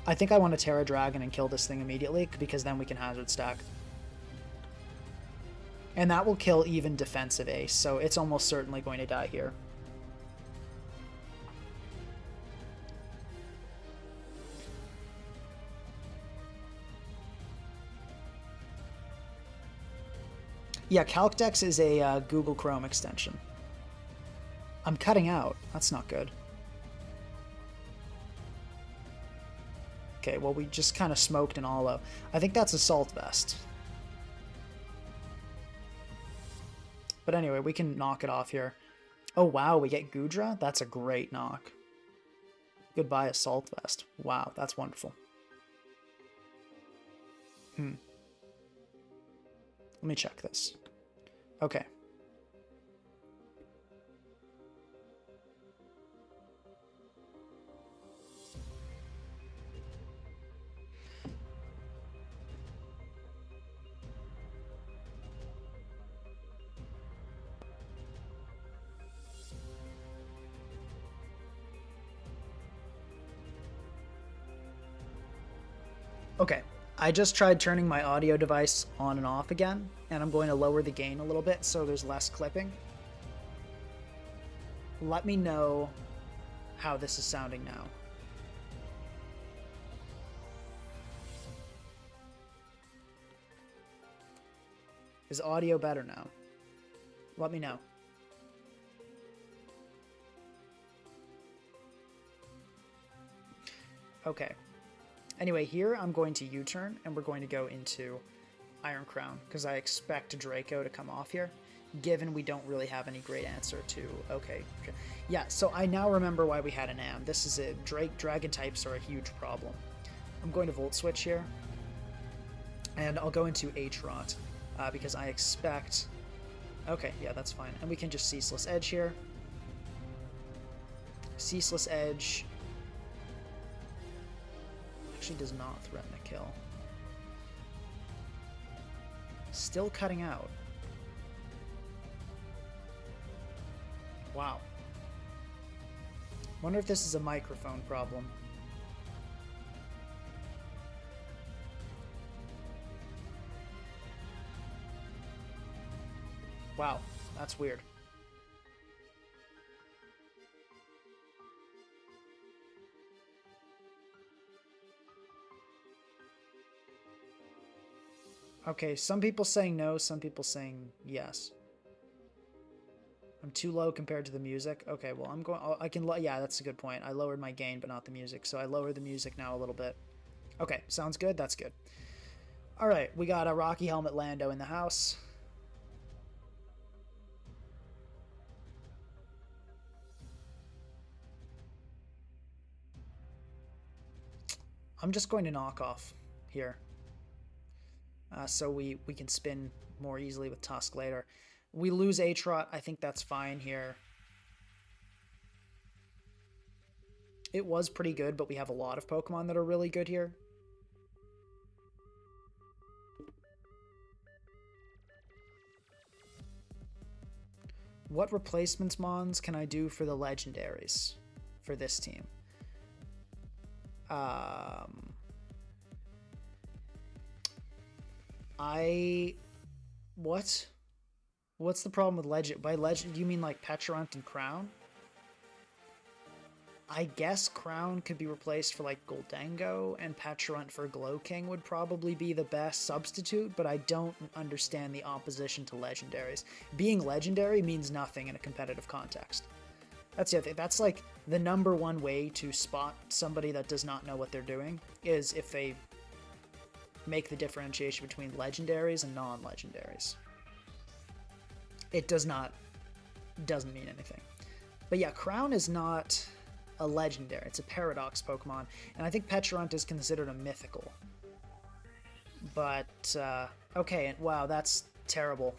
I think I want to Terra Dragon and kill this thing immediately, because then we can hazard stack. And that will kill even defensive Ace, so it's almost certainly going to die here. Yeah, CalcDex is a Google Chrome extension. I'm cutting out. That's not good. Okay, well, we just kind of smoked an Olo. I think that's Assault Vest. But anyway, we can knock it off here. Oh, wow, we get Gudra? That's a great knock. Goodbye, Assault Vest. Wow, that's wonderful. Let me check this. Okay. Okay, I just tried turning my audio device on and off again, and I'm going to lower the gain a little bit so there's less clipping. Let me know how this is sounding now. Is audio better now? Let me know. Okay. Anyway, here I'm going to U-turn, and we're going to go into Iron Crown, because I expect Draco to come off here, given we don't really have any great answer to... Okay. Yeah, so I now remember why we had an AM. This is it. Dragon types are a huge problem. I'm going to Volt Switch here, and I'll go into H-Rot, because I expect... Okay, yeah, that's fine. And we can just Ceaseless Edge here. Ceaseless Edge... actually does not threaten a kill. Still cutting out. Wow. Wonder if this is a microphone problem. Wow, that's weird. Okay, some people saying no, some people saying yes. I'm too low compared to the music. Okay, well, I'm going... I can... Yeah, that's a good point. I lowered my gain, but not the music. So I lowered the music now a little bit. Okay, sounds good. That's good. All right, we got a Rocky Helmet Lando in the house. I'm just going to knock off here. So we can spin more easily with Tusk later. We lose H-Rot. I think that's fine here. It was pretty good, but we have a lot of Pokemon that are really good here. What replacements mons can I do for the legendaries for this team? What's the problem with legend? By legend, do you mean like Petrarunt and Crown? I guess Crown could be replaced for like Goldango, and Petrarunt for Glowking would probably be the best substitute, but I don't understand the opposition to legendaries. Being legendary means nothing in a competitive context. That's the other thing. That's like the #1 way to spot somebody that does not know what they're doing, is if they make the differentiation between legendaries and non-legendaries. It doesn't mean anything. But yeah, Crown is not... a legendary. It's a paradox Pokemon, and I think Pecharunt is considered a mythical. But, okay, wow, that's terrible.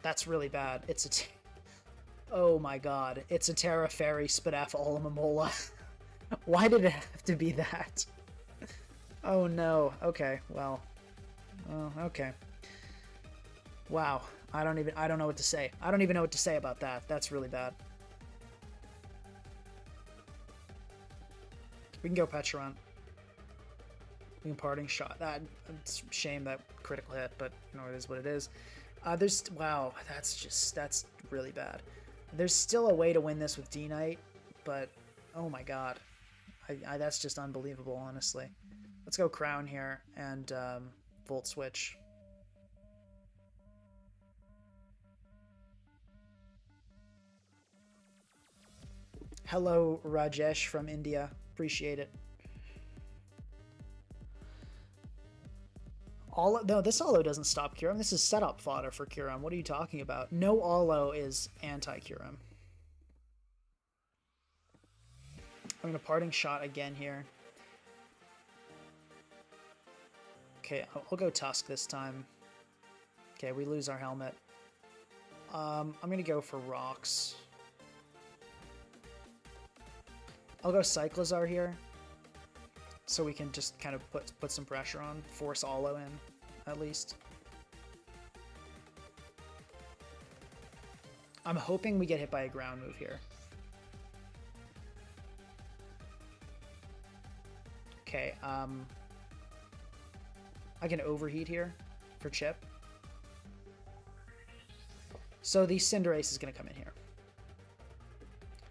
That's really bad. It's a... Oh my god. It's a Terra Fairy Spadaf Alomomola. Why did it have to be that? Oh no. Okay, well. Oh, okay. Wow. I don't know what to say. I don't even know what to say about that. That's really bad. We can go Pecharunt. We can Parting Shot. It's a shame that critical hit, but you know, it is what it is. Wow, that's really bad. There's still a way to win this with D-Knight, but oh my god. That's just unbelievable, honestly. Let's go Crown here and Volt Switch. Hello, Rajesh from India. Appreciate it. No, this Alo doesn't stop Kyurem. This is setup fodder for Kyurem. What are you talking about? No Alo is anti-Kyurem. I'm going to Parting Shot again here. Okay, I'll go Tusk this time. Okay, we lose our helmet. I'm going to go for Rocks. I'll go Cyclizar here. So we can just kind of put some pressure on. Force Alo in, at least. I'm hoping we get hit by a ground move here. Okay, I can Overheat here for Chip. So the Cinderace is going to come in here.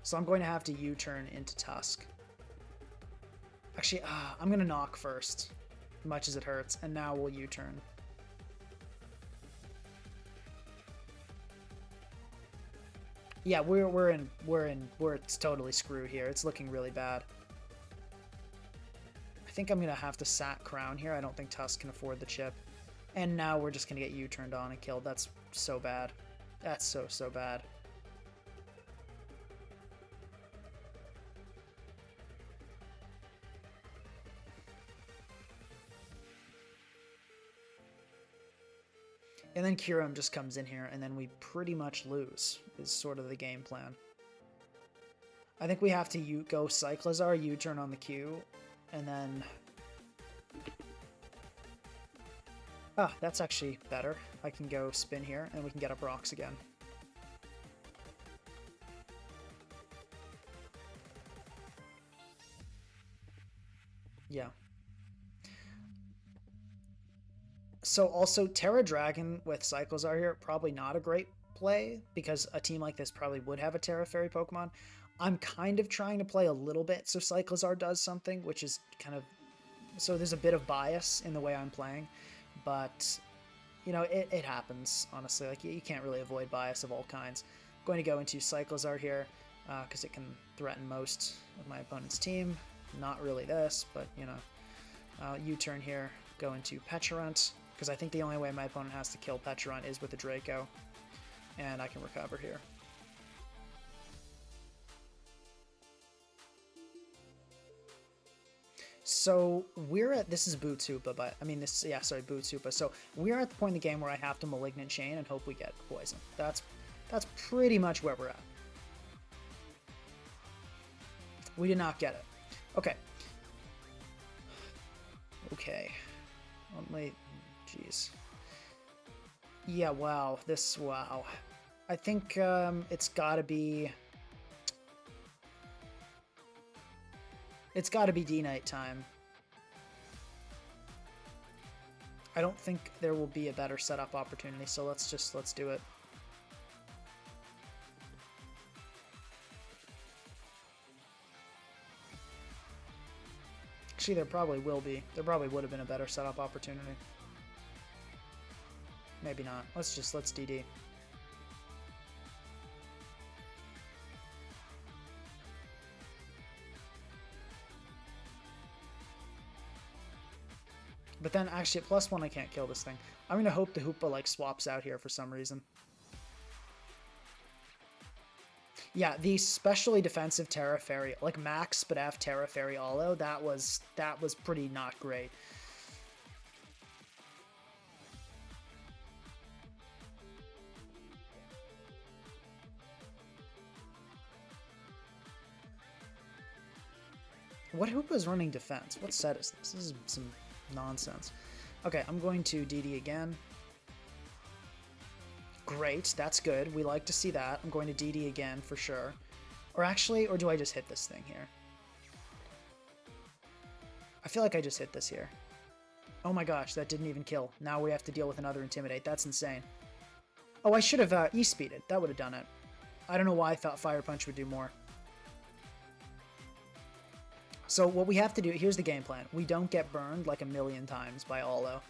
So I'm going to have to U-turn into Tusk. Actually, I'm going to Knock first, much as it hurts, and now we'll U-turn. Yeah, we're totally screwed here. It's looking really bad. I think I'm going to have to Sat Crown here. I don't think Tusk can afford the chip. And now we're just going to get U-turned on and killed. That's so bad. That's so bad. And then Kyurem just comes in here, and then we pretty much lose, is sort of the game plan. I think we have to go Cyclizar, U-turn on the Q, and then... Ah, that's actually better. I can go spin here, and we can get up Rocks again. Yeah. So also, Terra Dragon with Cyclizar here, probably not a great play, because a team like this probably would have a Terra Fairy Pokemon. I'm kind of trying to play a little bit so Cyclizar does something, which is kind of... So there's a bit of bias in the way I'm playing, but, you know, it happens, honestly. Like, you can't really avoid bias of all kinds. I'm going to go into Cyclizar here, because it can threaten most of my opponent's team. Not really this, but, you know. U-turn here, go into Pecharunt, because I think the only way my opponent has to kill Pecharunt is with a Draco, and I can recover here. So we're at, this is Bootsupa, but I mean this, yeah, sorry, Bootsupa. So we're at the point in the game where I have to Malignant Chain and hope we get poison. That's pretty much where we're at. We did not get it. Okay. Okay. Only, jeez. Yeah, wow. Wow. I think it's gotta be D-Knight time. I don't think there will be a better setup opportunity, so let's do it. Actually, there probably will be. There probably would have been a better setup opportunity. Maybe not. Let's DD. But then, actually, at +1, I can't kill this thing. I'm going to hope the Hoopa, like, swaps out here for some reason. Yeah, the specially defensive Terra Fairy, like max Spit F Terra Fairy Allo, that was pretty not great. What Hoopa is running defense? What set is this? This is some nonsense. Okay, I'm going to DD again. Great, that's good. We like to see that. I'm going to DD again for sure. Or actually, or do I just hit this thing here? I feel like I just hit this here. Oh my gosh, that didn't even kill. Now we have to deal with another Intimidate. That's insane. Oh, I should have E-speeded. That would have done it. I don't know why I thought Fire Punch would do more. So what we have to do, here's the game plan. We don't get burned like a million times by Allo.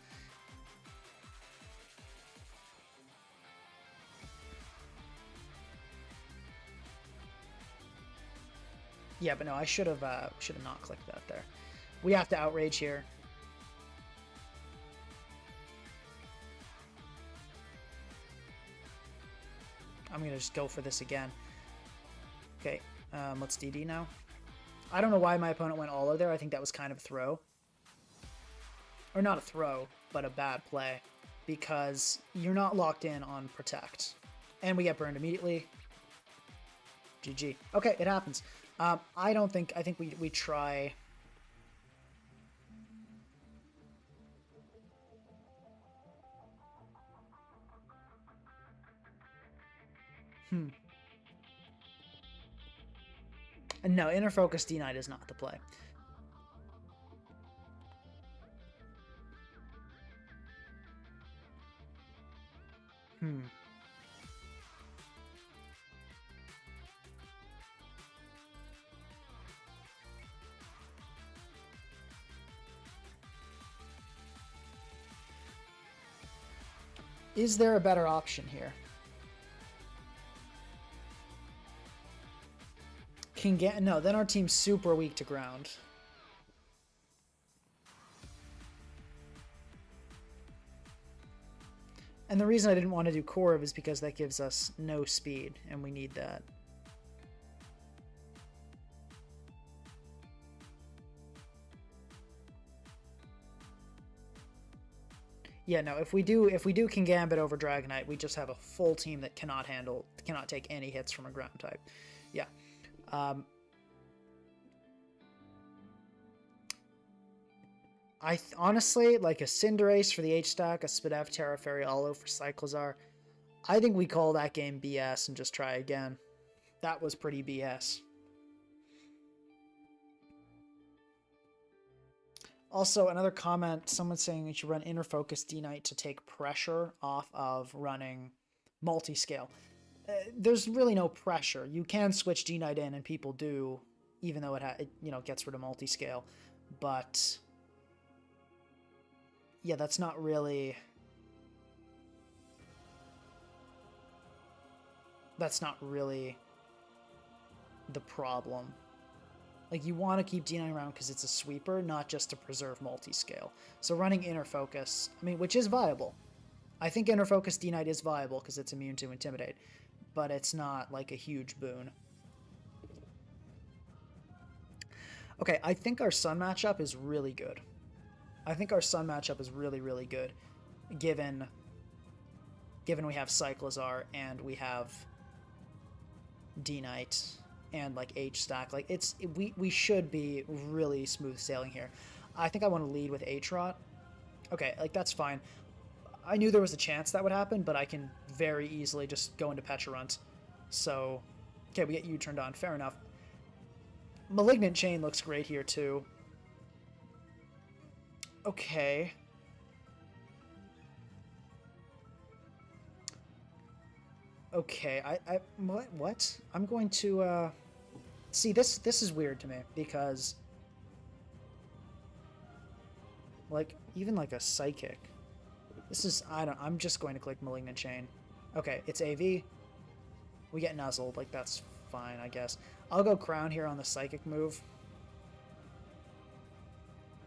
Yeah, but no, I should have not clicked that there. We have to Outrage here. I'm going to just go for this again. Okay, let's DD now. I don't know why my opponent went Allo there. I think that was kind of a throw. Or not a throw, but a bad play. Because you're not locked in on Protect. And we get burned immediately. GG. Okay, it happens. I think we try... No, Inner Focus D-Knight is not the play. Is there a better option here? No, then our team's super weak to ground. And the reason I didn't want to do Corv is because that gives us no speed, and we need that. Yeah, no, if we do King Gambit over Dragonite, we just have a full team that cannot take any hits from a ground type. Yeah. Honestly, like a Cinderace for the H-Stack, a Spit F Terra Fairy Allo for Cyclizar, I think we call that game BS and just try again. That was pretty BS. Also, another comment, someone saying you should run Inner Focus D-Knight to take pressure off of running Multiscale. There's really no pressure. You can switch D-Knight in, and people do, even though it gets rid of Multiscale. But yeah, that's not really the problem. Like, you want to keep D9 around because it's a sweeper, not just to preserve multi-scale. So running Inner Focus, I mean, which is viable. I think Inner Focus D-Knight is viable because it's immune to Intimidate, but it's not like a huge boon. Okay, I think our Sun matchup is really good. I think our Sun matchup is really, really good, given we have Cyclizar and we have D-Knight and like H-Stack. Like, we should be really smooth sailing here. I think I want to lead with H-Rot. Okay, like, that's fine. I knew there was a chance that would happen, but I can very easily just go into Pecharunt. So, okay, we get you turned on. Fair enough. Malignant Chain looks great here, too. Okay. Okay, what? I'm going to, see, this is weird to me, because, like, even like a Psychic, this is, I'm just going to click Malignant Chain. Okay, it's AV. We get Nuzzled, like, that's fine, I guess. I'll go Crown here on the Psychic move.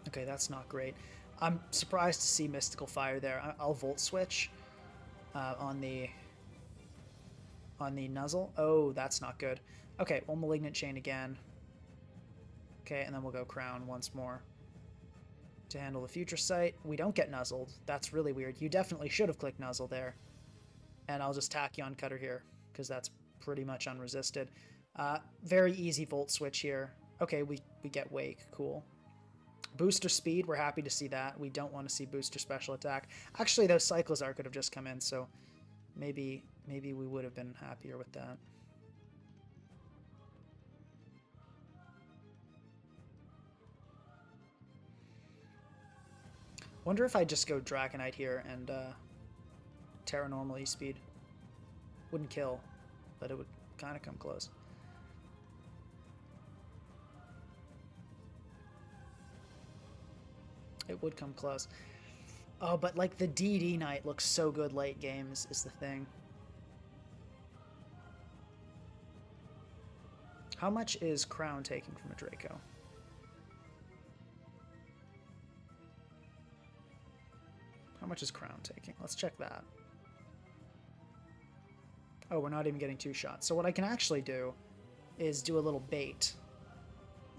Okay, that's not great. I'm surprised to see Mystical Fire there. I'll Volt Switch on the... on the Nuzzle. Oh, that's not good. Okay, we'll Malignant Chain again. Okay, and then we'll go Crown once more to handle the Future Sight. We don't get Nuzzled. That's really weird. You definitely should have clicked Nuzzle there. And I'll just Tachyon Cutter here, because that's pretty much unresisted. Very easy Volt Switch here. Okay, we get Wake. Cool. Booster Speed, we're happy to see that. We don't want to see Booster Special Attack. Actually, those Cyclizar could have just come in, so maybe we would have been happier with that. Wonder if I just go Dragonite here and Terra Normal E-Speed. Wouldn't kill, but it would kind of come close. It would come close. Oh, but like the DD Knight looks so good late games is the thing. How much is Crown taking from a Draco? How much is Crown taking? Let's check that. Oh, we're not even getting 2 shots. So what I can actually do is do a little bait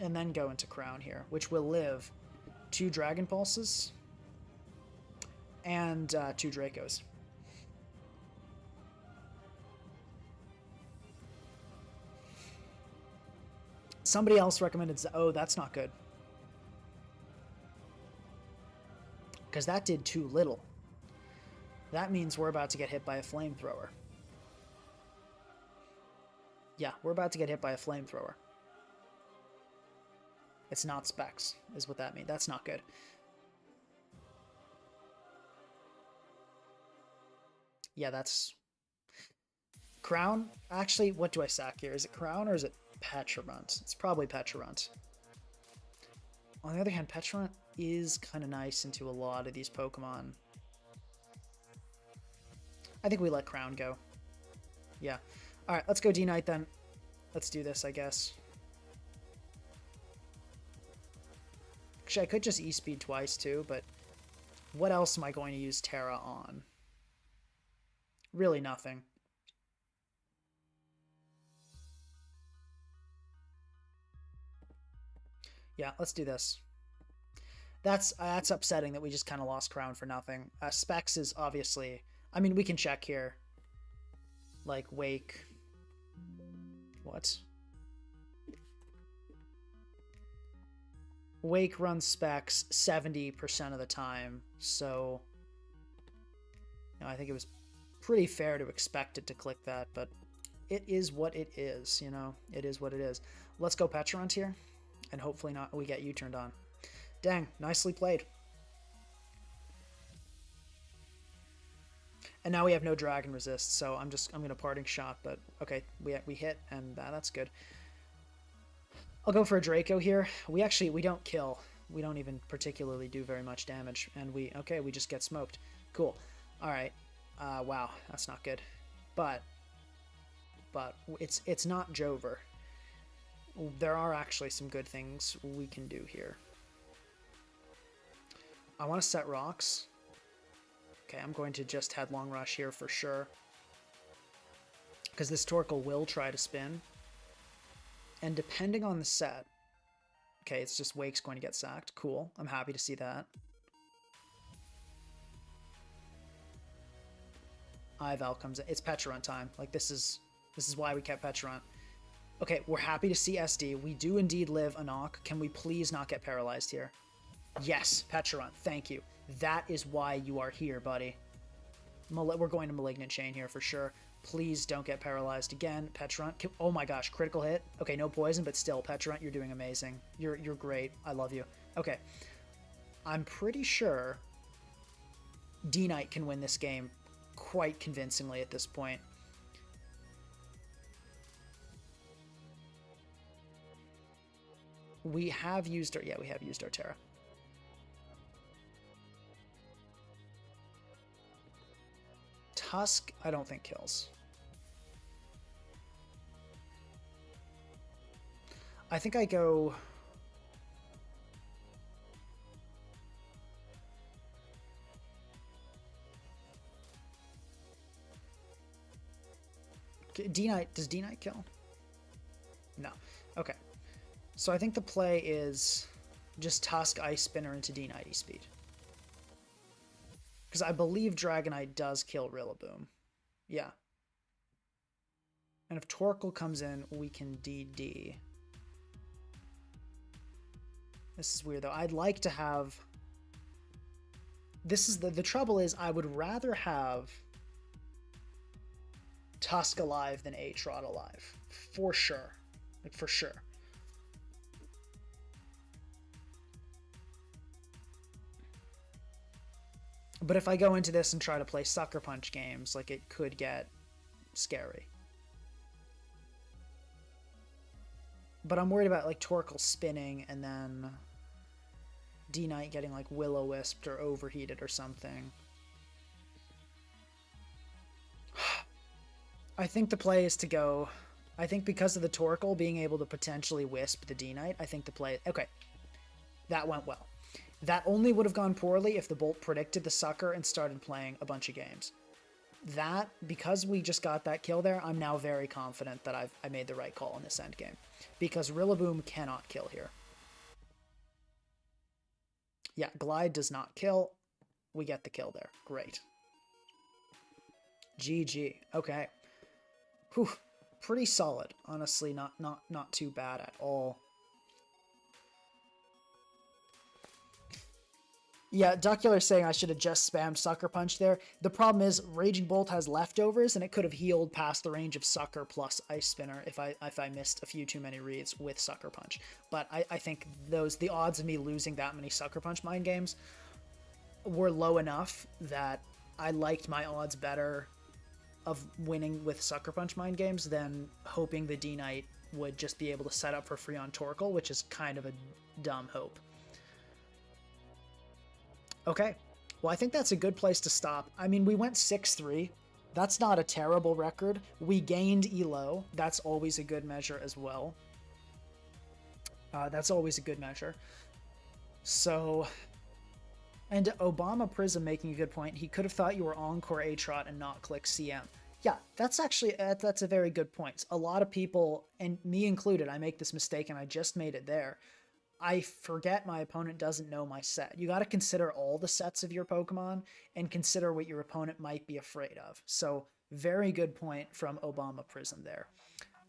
and then go into Crown here, which will live 2 Dragon Pulses and 2 Dracos. Somebody else recommended... Oh, that's not good. Because that did too little. That means we're about to get hit by a Flamethrower. Yeah, we're about to get hit by a Flamethrower. It's not Specs, is what that means. That's not good. Yeah, that's... Crown? Actually, what do I sack here? Is it Crown or is it Petrarunt? It's probably Petrarunt. On the other hand, Petrarunt is kind of nice into a lot of these Pokemon. I think we let Crown go. Yeah. Alright, let's go D-Knight then. Let's do this, I guess. Actually, I could just E-Speed twice too, but what else am I going to use Terra on? Really nothing. Yeah, let's do this. That's upsetting that we just kind of lost Crown for nothing. Specs is obviously... I mean, we can check here. Like, Wake... What? Wake runs Specs 70% of the time, so... You know, I think it was pretty fair to expect it to click that, but it is what it is, you know? It is what it is. Let's go Petrarunt here, and hopefully not we get U-turned on. Dang, nicely played. And now we have no Dragon Resist, so I'm going to Parting Shot, but okay, we hit, and that's good. I'll go for a Draco here. We don't kill. We don't even particularly do very much damage, and we just get smoked. Cool. All right. Wow, that's not good. But it's not Jover. There are actually some good things we can do here. I want to set rocks. Okay, I'm going to just Headlong Rush here for sure. Because this Torkoal will try to spin. And depending on the set... Okay, it's just Wake's going to get sacked. Cool, I'm happy to see that. Ival comes in. It's Petrarunt time. Like, this is why we kept Petrarunt. Okay, we're happy to see SD. We do indeed live a knock. Can we please not get paralyzed here? Yes, Petrarunt, thank you. That is why you are here, buddy. We're going to Malignant Chain here for sure. Please don't get paralyzed again. Petrarunt, oh my gosh, critical hit. Okay, no poison, but still, Petrarunt, you're doing amazing. You're great. I love you. Okay, I'm pretty sure D-Knight can win this game quite convincingly at this point. We have used our... Yeah, we have used our Terra. Tusk, I don't think kills. I think I go... D-Knight, does D-Knight kill? No. Okay. So I think the play is just Tusk Ice Spinner into D-Knight speed. Because I believe Dragonite does kill Rillaboom. Yeah. And if Torkoal comes in, we can DD. This is weird, though. I'd like to have... This is the trouble is I would rather have Tusk alive than Aatrox alive. For sure. Like, for sure. But if I go into this and try to play Sucker Punch games, like, it could get scary. But I'm worried about, like, Torkoal spinning and then D-Knight getting, like, Will-O-Wisped or overheated or something. I think the play is to go... I think because of the Torkoal being able to potentially Wisp the D-Knight, I think the play... Okay, that went well. That only would have gone poorly if the Bolt predicted the Sucker and started playing a bunch of games. That, because we just got that kill there, I'm now very confident that I made the right call in this endgame. Because Rillaboom cannot kill here. Yeah, Glide does not kill. We get the kill there. Great. GG. Okay. Whew. Pretty solid. Honestly, not too bad at all. Yeah, Duckula saying I should have just spammed Sucker Punch there. The problem is Raging Bolt has leftovers, and it could have healed past the range of Sucker plus Ice Spinner if I missed a few too many reads with Sucker Punch. But I think the odds of me losing that many Sucker Punch mind games were low enough that I liked my odds better of winning with Sucker Punch mind games than hoping the D-Knight would just be able to set up for free on Torkoal, which is kind of a dumb hope. Okay, well, I think that's a good place to stop. I mean, we went 6-3. That's not a terrible record. We gained ELO. That's always a good measure as well. That's always a good measure. So, and Obama Prism making a good point. He could have thought you were Encore Aatrox and not click CM. Yeah, that's actually, that's a very good point. A lot of people, and me included, I make this mistake and I just made it there. I forget my opponent doesn't know my set. You got to consider all the sets of your Pokemon and consider what your opponent might be afraid of. So very good point from Obama Prism there.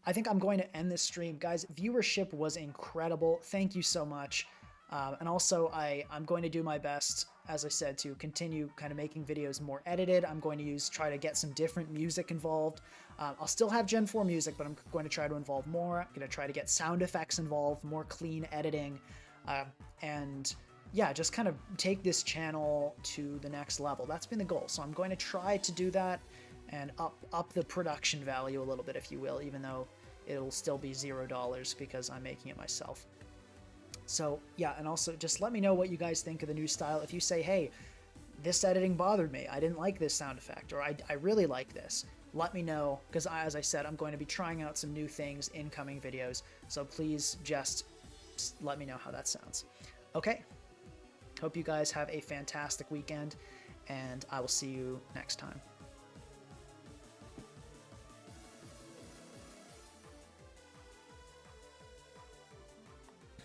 I think I'm going to end this stream. Guys, viewership was incredible. Thank you so much. And also, I'm going to do my best, as I said, to continue kind of making videos more edited. I'm going to try to get some different music involved. I'll still have Gen 4 music, but I'm going to try to involve more. I'm going to try to get sound effects involved, more clean editing, and yeah, just kind of take this channel to the next level. That's been the goal. So I'm going to try to do that and up the production value a little bit, if you will, even though it'll still be $0 because I'm making it myself. So yeah, and also just let me know what you guys think of the new style. If you say, hey, this editing bothered me, I didn't like this sound effect, or I really like this, let me know, because as I said, I'm going to be trying out some new things in coming videos, so please just let me know how that sounds. Okay, hope you guys have a fantastic weekend, and I will see you next time.